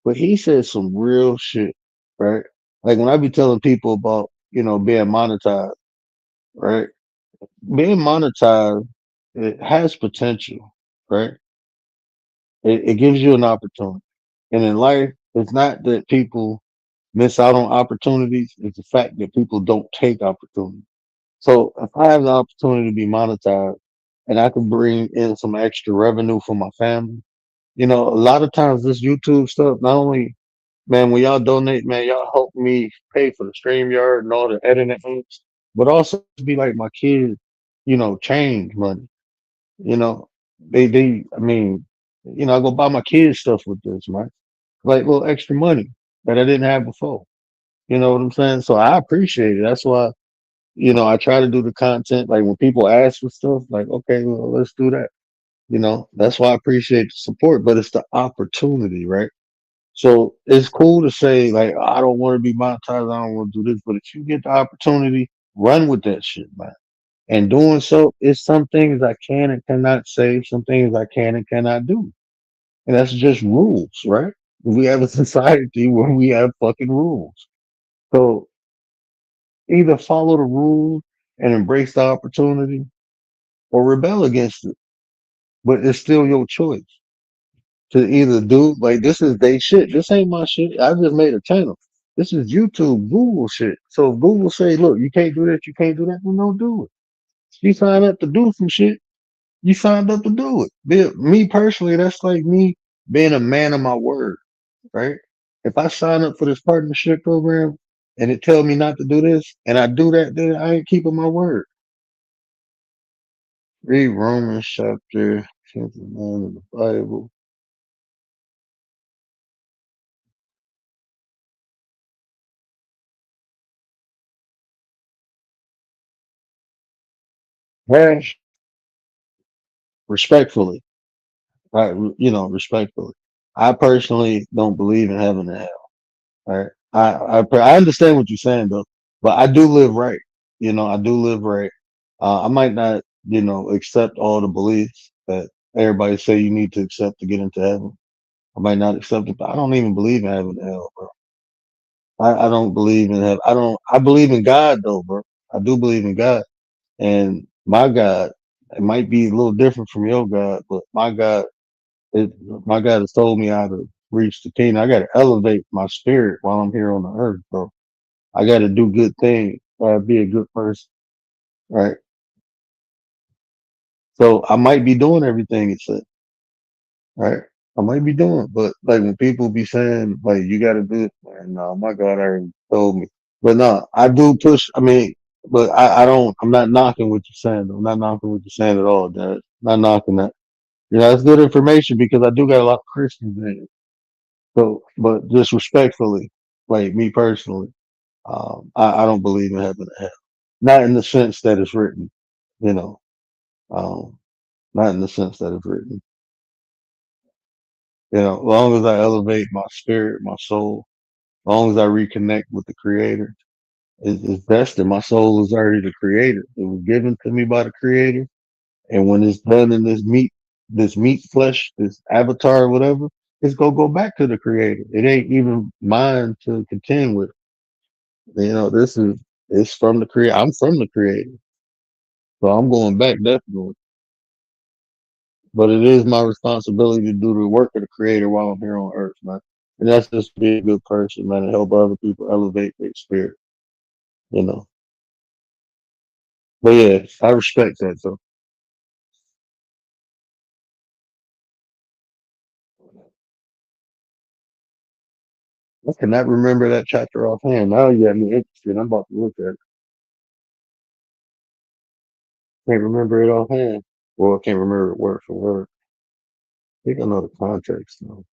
S1: But he said some real shit, right? Like when I be telling people about, being monetized, right? Being monetized, it has potential, right? It gives you an opportunity. And in life, it's not that people miss out on opportunities is the fact that people don't take opportunities. So if I have the opportunity to be monetized and I can bring in some extra revenue for my family, a lot of times this YouTube stuff, not only, man, when y'all donate, man, y'all help me pay for the StreamYard and all the editing apps, but also be like my kids, change money. You know, I mean, I go buy my kids stuff with this, man. Like little extra money that I didn't have before. You know what I'm saying? So I appreciate it. That's why, I try to do the content. Like when people ask for stuff, like, okay, well, let's do that. That's why I appreciate the support, but it's the opportunity, right? So it's cool to say, like, I don't want to be monetized. I don't want to do this. But if you get the opportunity, run with that shit, man. And doing so, it's some things I can and cannot say, some things I can and cannot do. And that's just rules, right? We have a society where we have fucking rules. So either follow the rules and embrace the opportunity or rebel against it. But it's still your choice to either do like this is they shit. This ain't my shit. I just made a channel. This is YouTube, Google shit. So if Google say, look, you can't do that, you can't do that, then don't do it. You sign up to do some shit. You signed up to do it. Me personally, that's like me being a man of my word, right? If I sign up for this partnership program and it tell me not to do this, and I do that, then I ain't keeping my word. Read Romans chapter 10 of the Bible. Hash, respectfully, right? Respectfully. I personally don't believe in heaven and hell. Right? I understand what you're saying though, but I do live right. I do live right. I might not, accept all the beliefs that everybody say you need to accept to get into heaven. I might not accept it, but I don't even believe in heaven and hell, bro. I don't believe in heaven. I believe in God though, bro. I do believe in God. And my God, it might be a little different from your God, but it, my God has told me how to reach the kingdom. I got to elevate my spirit while I'm here on the earth, bro. I got to do good things. Be a good person, right? So I might be doing everything it said, right? I might be doing, but like when people be saying like you got to do it, man, no, my God already told me. But no, I do push. I mean, but I don't. I'm not knocking what you're saying. I'm not knocking what you're saying at all, Dad. Not knocking that. That's good information because I do got a lot of Christians in it. So, but just respectfully, like me personally, I don't believe in heaven and hell. Not in the sense that it's written, you know, um, not in the sense that it's written. As long as I elevate my spirit, my soul, as long as I reconnect with the Creator, it's best that my soul is already the Creator. It was given to me by the Creator, and when it's done in this meat flesh, this avatar, or whatever, it's gonna go back to the Creator. It ain't even mine to contend with. This is it's from the Creator. I'm from the Creator, so I'm going back definitely. But it is my responsibility to do the work of the Creator while I'm here on Earth, man. And that's just be a good person, man, and help other people elevate their spirit, you know. But yeah, I respect that though. I cannot remember that chapter offhand. Now you got me interested. I'm about to look at it. Can't remember it offhand. Well, I can't remember it word for word. I think I know the context though.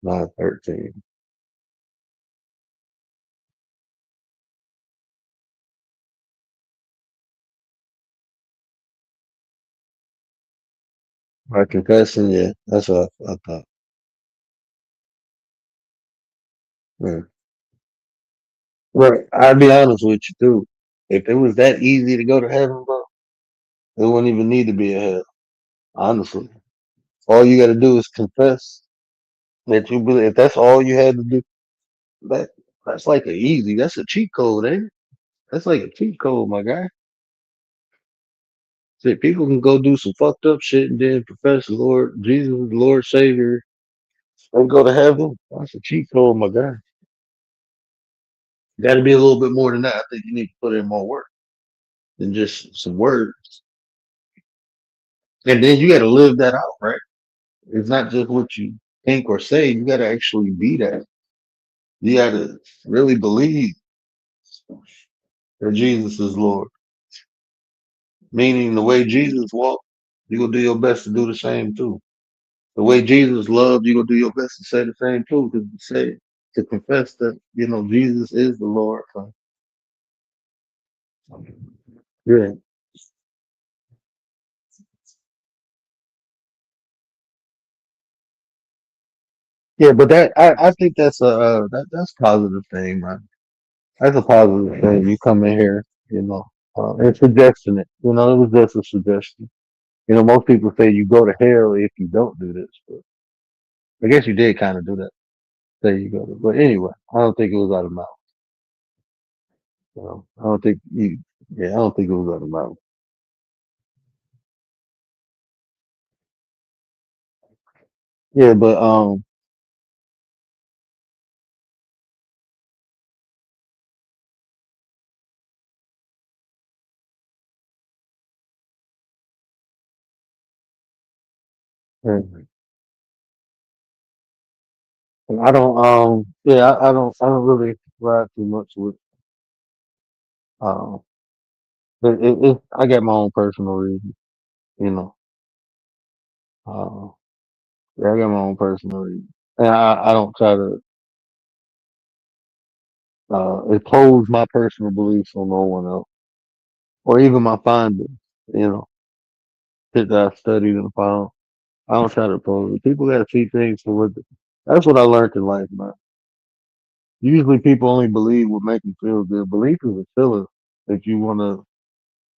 S1: 9:13. My confession, yeah, that's what I thought. Yeah. Right. I'll be honest with you too. If it was that easy to go to heaven, bro, it wouldn't even need to be a hell. Honestly. All you gotta do is confess That you believe if that's all you had to do, that that's like a easy. That's a cheat code, ain't it? That's like a cheat code, my guy. Shit, people can go do some fucked up shit and then profess the Lord Jesus is Lord Savior and go to heaven. That's a cheat code, my guy. Got to be a little bit more than that. I think you need to put in more work than just some words, and then you got to live that out, right? It's not just what you think or say. You got to actually be that. You got to really believe that Jesus is Lord. Meaning the way Jesus walked, you gonna do your best to do the same too. The way Jesus loved, you gonna do your best to say the same too, because you say to confess that Jesus is the Lord. So, yeah, yeah, but I think that's a that's a positive thing, man. That's a positive thing. You come in here, and suggesting it. It was just a suggestion. Most people say you go to hell if you don't do this, but I guess you did kind of do that. There you go. But anyway, I don't think it was out of mouth. I don't think you. Yeah, I don't think it was out of mouth. Yeah, but yeah, I don't. Yeah, I don't really ride too much with. Um, I got my own personal reasons. You know. Uh, yeah, I got my own personal reasons, and I don't try to impose my personal beliefs on no one else, or even my findings. You know, that I studied and found. I don't try to impose it. People got to see things for what. That's what I learned in life, man. Usually, people only believe what makes them feel good. Belief is a feeling. If you wanna,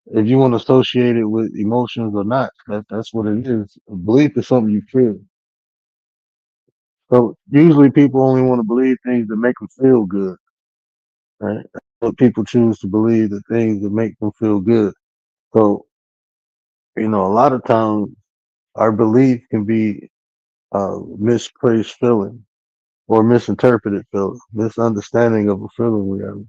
S1: if you want to associate it with emotions or not, that's what it is. Belief is something you feel. So usually, people only want to believe things that make them feel good, right? That's what people choose to believe, the things that make them feel good. So a lot of times our belief can be misplaced feeling or misinterpreted feeling, misunderstanding of a feeling we have.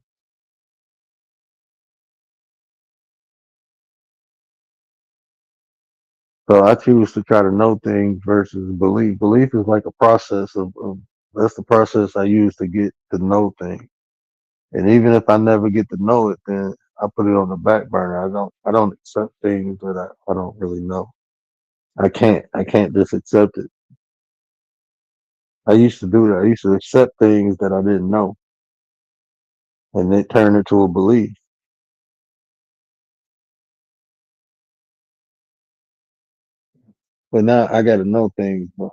S1: So I choose to try to know things versus belief. Belief is like a process of that's the process I use to get to know things. And even if I never get to know it, then I put it on the back burner. I don't accept things that I don't really know. I can't just accept it. I used to do that. I used to accept things that I didn't know and it turned into a belief. But now I gotta know things. But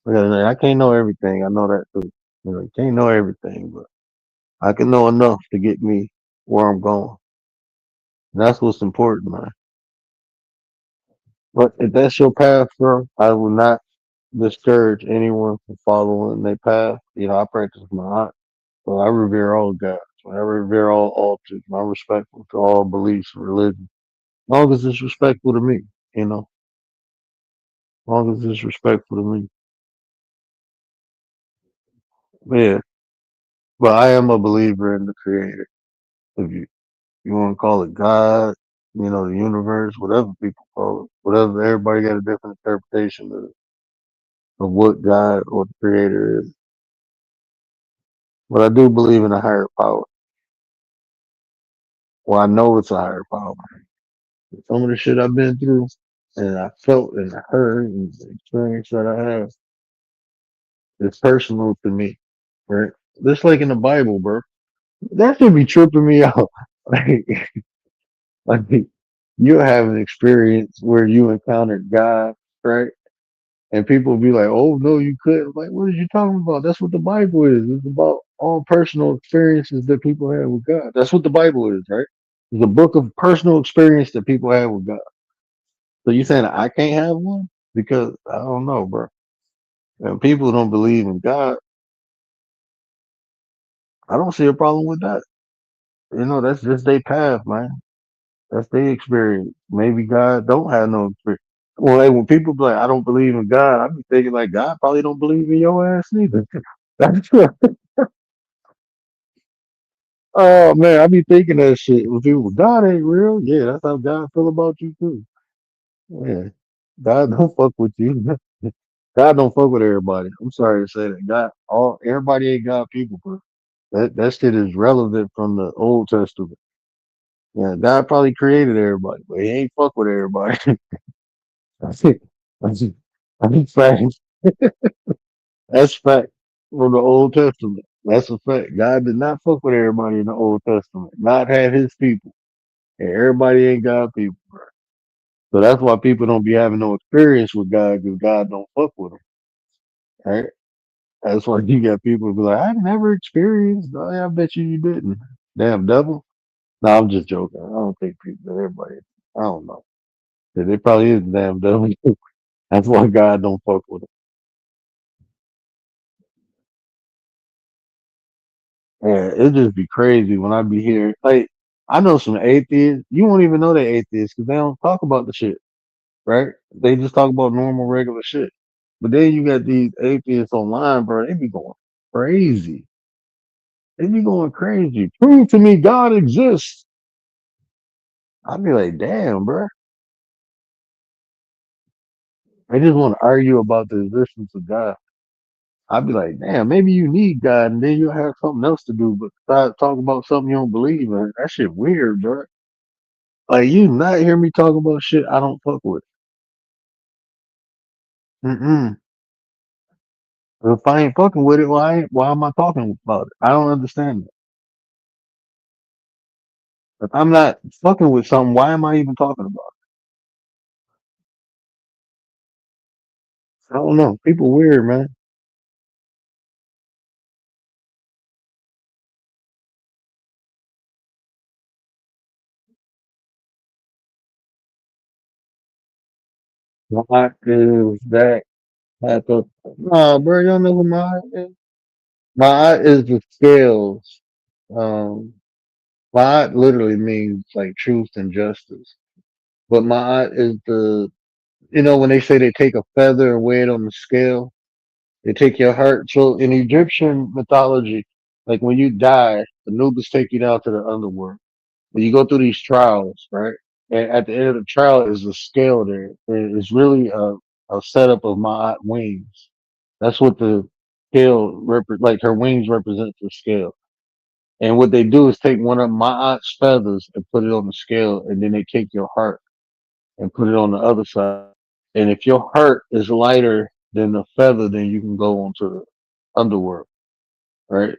S1: I can't know everything. I know that too. You can't know everything, but I can know enough to get me where I'm going. That's what's important, man. But if that's your path, bro, I will not discourage anyone from following their path. I practice my aunt, so I revere all gods. I revere all altars. I'm respectful to all beliefs and religion. As long as it's respectful to me, you know. As long as it's respectful to me. Yeah. But I am a believer in the creator. If you want to call it God, the universe, whatever people call it, whatever, everybody got a different interpretation of what God or the creator is. But I do believe in a higher power. Well, I know it's a higher power. Some of the shit I've been through and I felt and I heard and the experience that I have is personal to me. Right? Just like in the Bible, bro. That should be tripping me out. Like, like you have an experience where you encountered God, right? And people be like, "Oh no, you couldn't." Like, what are you talking about? That's what the Bible is. It's about all personal experiences that people have with God. That's what the Bible is, right? It's a book of personal experience that people have with God. So you saying I can't have one because I don't know, bro. And people don't believe in God. I don't see a problem with that. That's just their path, man. That's their experience. Maybe God don't have no experience. Well, like when people be like, I don't believe in God, I be thinking like God probably don't believe in your ass neither. That's what, oh man, I be thinking that shit. When people, God ain't real. Yeah, that's how God feel about you too. Yeah, God don't fuck with you. God don't fuck with everybody. I'm sorry to say that. Everybody ain't God people, bro. That shit is relevant from the Old Testament. Yeah, God probably created everybody, but He ain't fuck with everybody. That's it. That's it. That's fact. That's fact from the Old Testament. That's a fact. God did not fuck with everybody in the Old Testament. God had His people, and everybody ain't God people. So that's why people don't be having no experience with God because God don't fuck with them. Right? That's why you got people who be like, I never experienced. Oh, yeah, I bet you didn't. Damn devil. No, I'm just joking. I don't think people, everybody, I don't know. They probably is the damn devil. That's why God don't fuck with them. Yeah, it just be crazy when I be here. Like, I know some atheists. You won't even know they atheists because they don't talk about the shit, right? They just talk about normal, regular shit. But then you got these atheists online, bro. They be going crazy. They be going crazy. Prove to me God exists. I'd be like, damn, bro. They just want to argue about the existence of God. I'd be like, damn, maybe you need God, and then you'll have something else to do, but start talking about something you don't believe in. That shit weird, bro. Like you not hear me talk about shit I don't fuck with. Mm-mm. If I ain't fucking with it, why am I talking about it? I don't understand it. If I'm not fucking with something, why am I even talking about it? I don't know. People weird, man. Why is that happen? Nah, bro, you don't know what my eye is? My eye is the scales. Um, my eye literally means like truth and justice. But my eye is when they say they take a feather and weigh it on the scale, they take your heart. So in Egyptian mythology, like when you die, the Anubis take you down to the underworld. But you go through these trials, right? And at the end of the trial is a scale there. And it's really a setup of Ma'at wings. That's what the like her wings represent the scale. And what they do is take one of Ma'at's feathers and put it on the scale, and then they take your heart and put it on the other side. And if your heart is lighter than the feather, then you can go on to the underworld, right?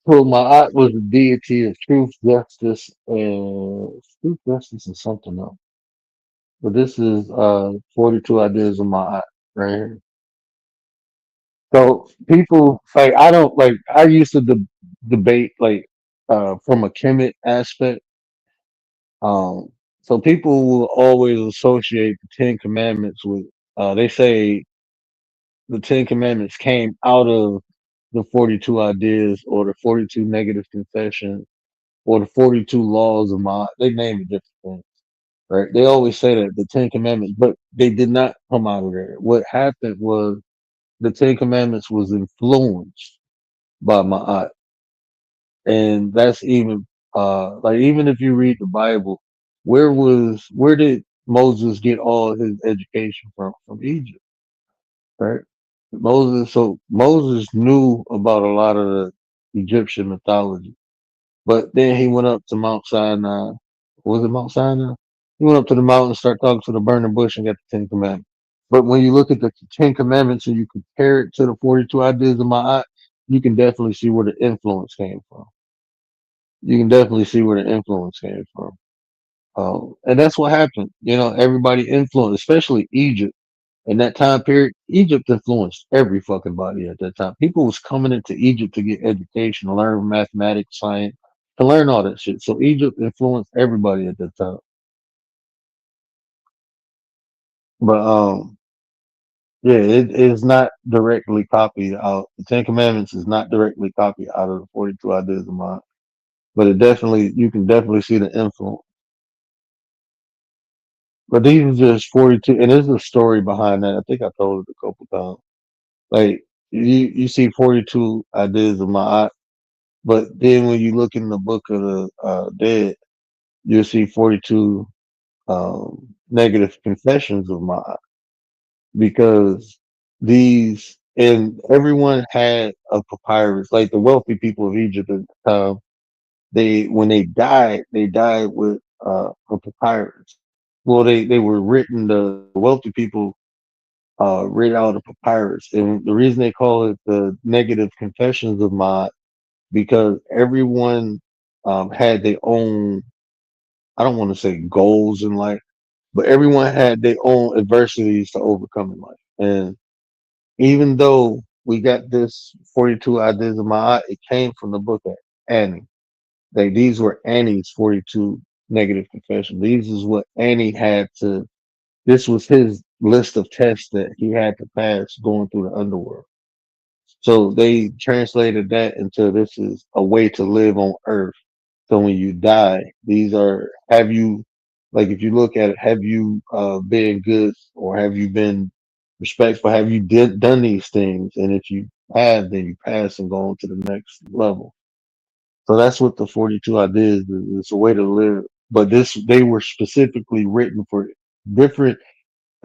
S1: So Ma'at was the deity of truth, justice, and something else. But this is 42 ideas of Ma'at right here. So people like I used to debate like from a Kemet aspect. Um, so people will always associate the Ten Commandments with. They say the Ten Commandments came out of the 42 ideas or the 42 negative confessions or the 42 laws of my, they name it different things, right? They always say that the Ten Commandments, but they did not come out of there. What happened was the Ten Commandments was influenced by Ma'at. And that's even, like, even if you read the Bible, where did Moses get all his education from? From Egypt, right? So Moses knew about a lot of the Egyptian mythology, but then he went up to Mount Sinai. Was it Mount Sinai? He went up to the mountain and started talking to the burning bush and got the Ten Commandments. But when you look at the Ten Commandments and you compare it to the 42 ideas of my, you can definitely see where the influence came from. You can definitely see where the influence came from. And that's what happened. Everybody influenced, especially Egypt. In that time period, Egypt influenced every fucking body at that time. People was coming into Egypt to get education, to learn mathematics, science, to learn all that shit. So Egypt influenced everybody at that time. But Yeah, it is not directly copied out. The Ten Commandments is not directly copied out of the 42 Ideas of Mine, but it definitely you can definitely see the influence. But these are just 42, and there's a story behind that. I think I told it a couple times. Like you see 42 Ideas of Mine, but then when you look in the Book of the Dead, you'll see 42 negative confessions of mine because these and everyone had a papyrus. Like the wealthy people of Egypt at the time, they when they died with a papyrus. Well, they were written. The wealthy people read out a papyrus, and the reason they call it the negative confessions of Ma'at because everyone had their own. I don't want to say goals in life, but everyone had their own adversities to overcome in life. And even though we got this 42 ideas of my eye, it came from the book of Annie. These were Annie's 42 negative confessions. These is what Annie had to, this was his list of tests that he had to pass going through the underworld. So they translated that into this is a way to live on earth. So when you die, these are, have you, like if you look at it, have you been good or have you been respectful? Have you done these things? And if you have, then you pass and go on to the next level. So that's what the 42 ideas is. It's a way to live. But this, they were specifically written for different.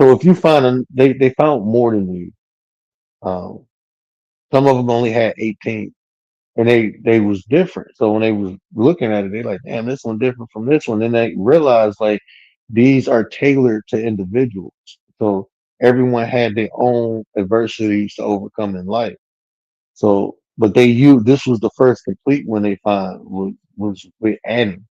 S1: So if you find, they found more than you. Um, some of them only had 18 and they was different. So when they was looking at it, they like, damn, this one different from this one. Then they realized like these are tailored to individuals. So everyone had their own adversities to overcome in life. So, but they used this was the first complete one they find was with Annie.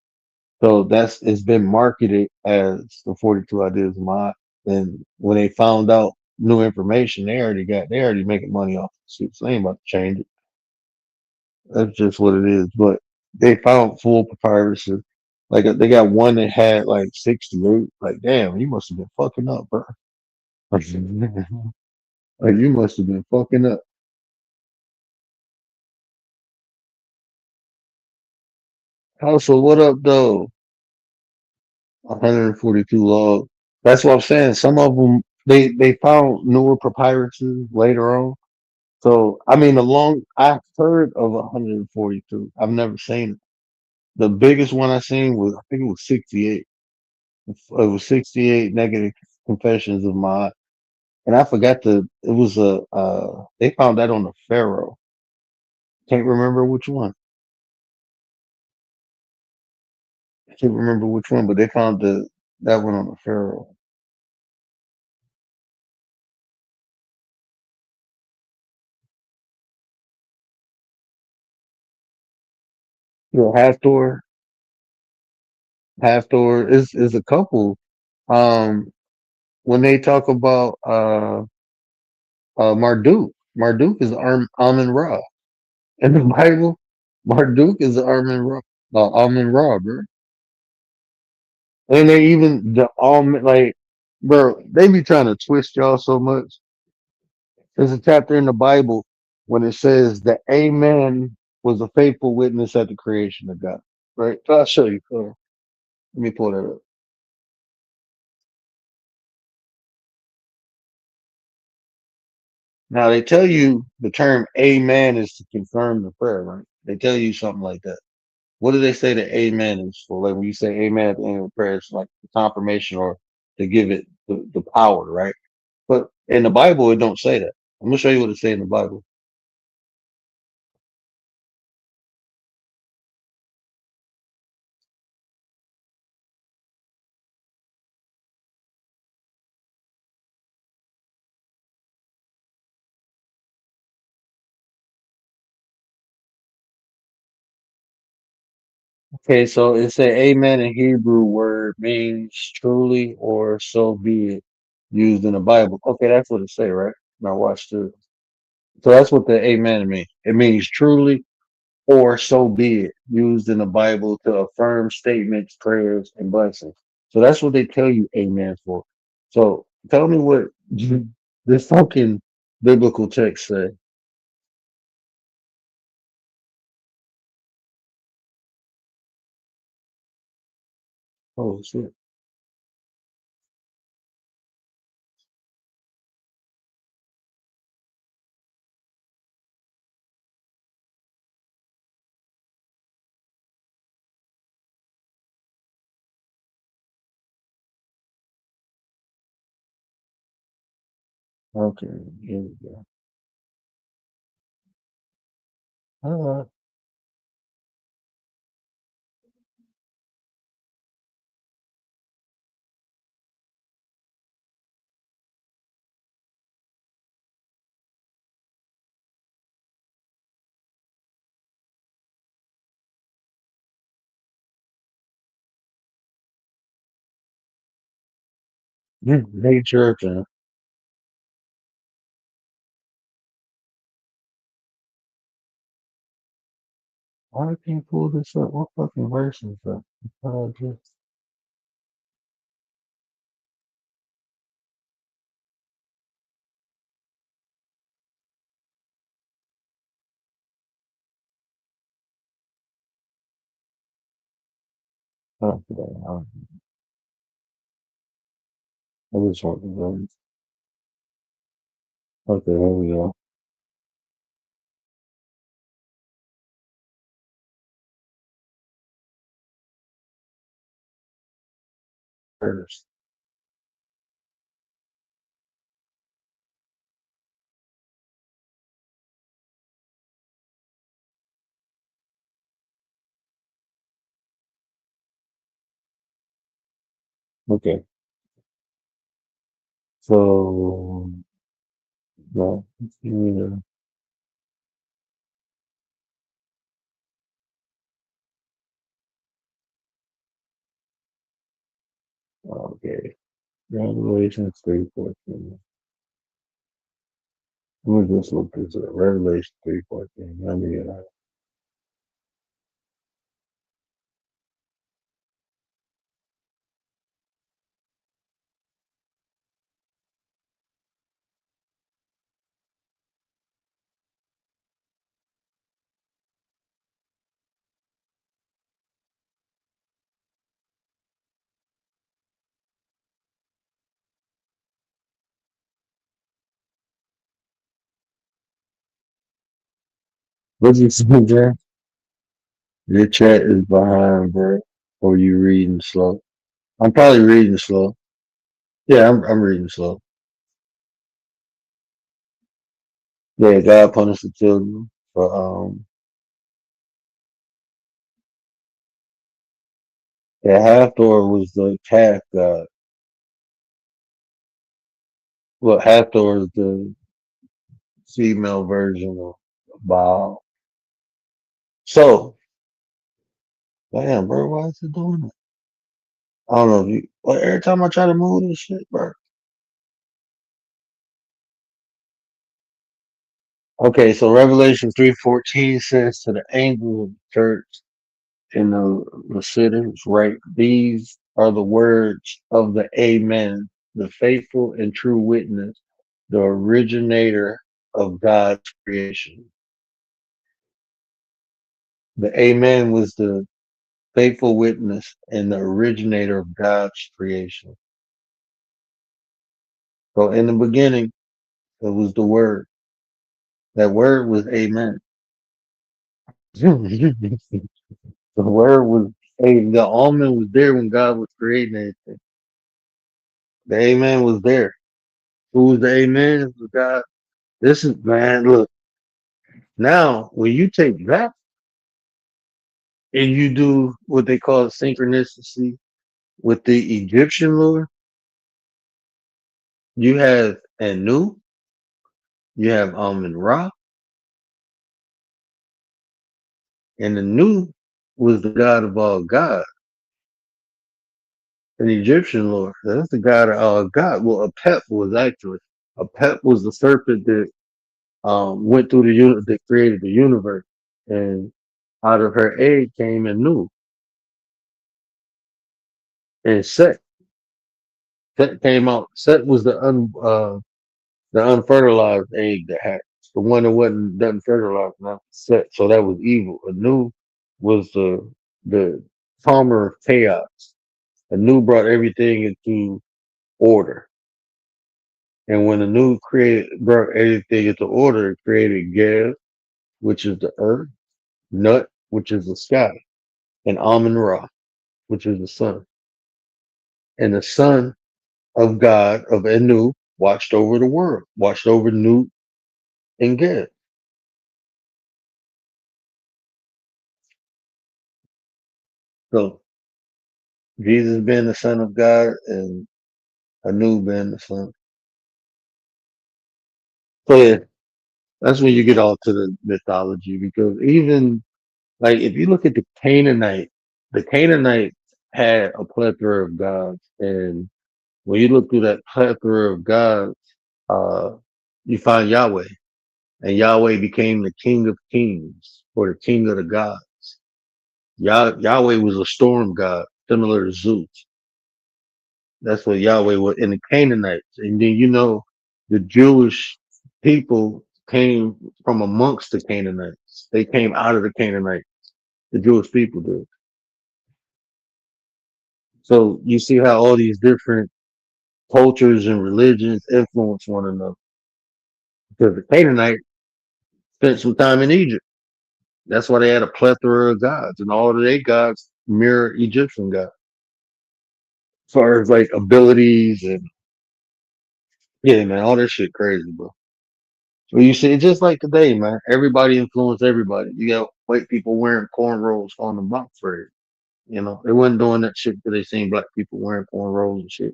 S1: So that's it's been marketed as the 42 Ideas of Mine. And when they found out new information, they already making money off the shit. So they ain't about to change it. That's just what it is. But they found full papyruses. Like they got one that had like 68. Like, damn, you must have been fucking up, bro. Like you must have been fucking up. Also, what up, though? 142 log. That's what I'm saying. Some of them they found newer papyruses later on. So I mean, I've heard of 142. I've never seen it. The biggest one I seen was I think it was 68. It was 68 negative confessions of my, and I forgot it was they found that on the Pharaoh. Can't remember which one. I can't remember which one, but they found that one on the Pharaoh. You know, Hathor is a couple. Um, when they talk about Marduk is Amun Ra in the Bible. Marduk is Amun Ra, bro. And they even the almond like, bro, they be trying to twist y'all so much. There's a chapter in the Bible when it says that Amen was a faithful witness at the creation of God. Right? So I'll show you. Hold on. Let me pull that up. Now they tell you the term Amen is to confirm the prayer, right? They tell you something like that. What do they say that Amen is for? Like when you say Amen at the end of the prayer, it's like the confirmation or to give it the power, right? But in the Bible, it don't say that. I'm gonna show you what it say in the Bible. Okay, so it said amen in Hebrew word means truly or so be it used in the Bible. Okay, that's what it say, right? Now watch this. So that's what the amen means. It means truly or so be it used in the Bible to affirm statements, prayers, and blessings. So that's what they tell you amen for. So tell me what This fucking biblical text say. Oh shit. Okay, here we go. All right. Hey, church, why I can't pull this up? What fucking verse is that? Just, okay, I just want to go. Okay, here we go. First. Okay, so no, yeah, okay. Revelations 3:14. Let me just look this up. Revelation 3:14. Let me get out. What you see, Jay? Your chat is behind, bro. Or you reading slow? I'm probably reading slow. Yeah, I'm reading slow. Yeah, God punished the children for yeah, Hathor was the calf god. Well, Hathor is the female version of Baal. So, damn, bro, why is it doing it? I don't know if you. Well, every time I try to move this shit, bro. Okay, so Revelation 3:14 says to the angel of the church in the cities, right? These are the words of the Amen, the faithful and true witness, the originator of God's creation. The Amen was the faithful witness and the originator of God's creation. So in the beginning, it was the word. That word was Amen. The word was the almond was there when God was creating everything. The Amen was there. Who was the Amen? It was God. This is man, look. Now when you take that and you do what they call synchronicity with the Egyptian lore, you have Anu, you have Amun Ra, and Anu was the god of all gods. An Egyptian lore. That's the god of all God. Well, a pep was actually a pep was the serpent that went through that created the universe, and out of her egg came Anu and Set. Set came out. Set was the the unfertilized egg that hatched. The one that wasn't doesn't fertilize now set. So that was evil. Anu was the calmer of chaos. Anu brought everything into order. And when Anu brought everything into order, it created Geb, which is the earth, Nut, which is the sky, and Amun Ra, which is the sun. And the son of God of Anu watched over the world, watched over Nut and Geb. So Jesus being the son of God and Anu being the son. So yeah, that's when you get all to the mythology, because even like if you look at the Canaanite had a plethora of gods, and when you look through that plethora of gods, uh, you find Yahweh, and Yahweh became the King of Kings or the King of the gods. Yahweh was a storm god, similar to Zeus. That's what Yahweh was in the Canaanites. And then, the Jewish people came from amongst the Canaanites. They came out of the Canaanites. The Jewish people did. So you see how all these different cultures and religions influence one another. Because the Canaanite spent some time in Egypt. That's why they had a plethora of gods, and all of their gods mirror Egyptian gods. As far as like abilities and yeah, man, all that shit crazy, bro. Well, you see, it's just like today, man. Everybody influenced everybody. You got white people wearing cornrows on the box for they wasn't doing that shit because they seen black people wearing cornrows and shit.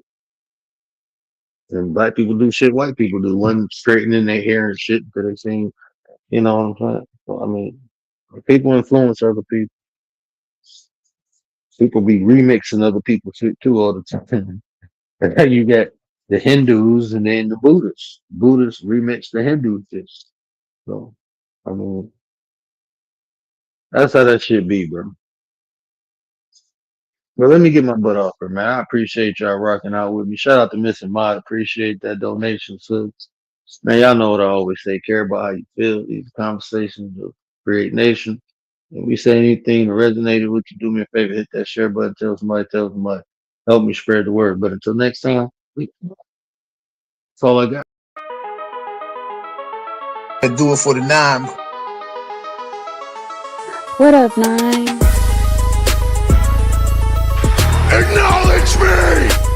S1: And black people do shit white people do. One straightening their hair and shit because they seen, you know what I'm saying? So, I mean, people influence other people. People be remixing other people's shit too all the time. And then you get the Hindus and then the Buddhists. Buddhists remix the Hindu shit. So, I mean, that's how that shit be, bro. But let me get my butt off here, man. I appreciate y'all rocking out with me. Shout out to Missing Mod. Appreciate that donation, sis. Man, y'all know what I always say. Care about how you feel. These conversations will create nation. If we say anything that resonated with you, do me a favor. Hit that share button. Tell somebody. Help me spread the word. But until next time, that's all I got.
S4: And do it for the 9.
S2: What up, 9?
S9: Acknowledge me!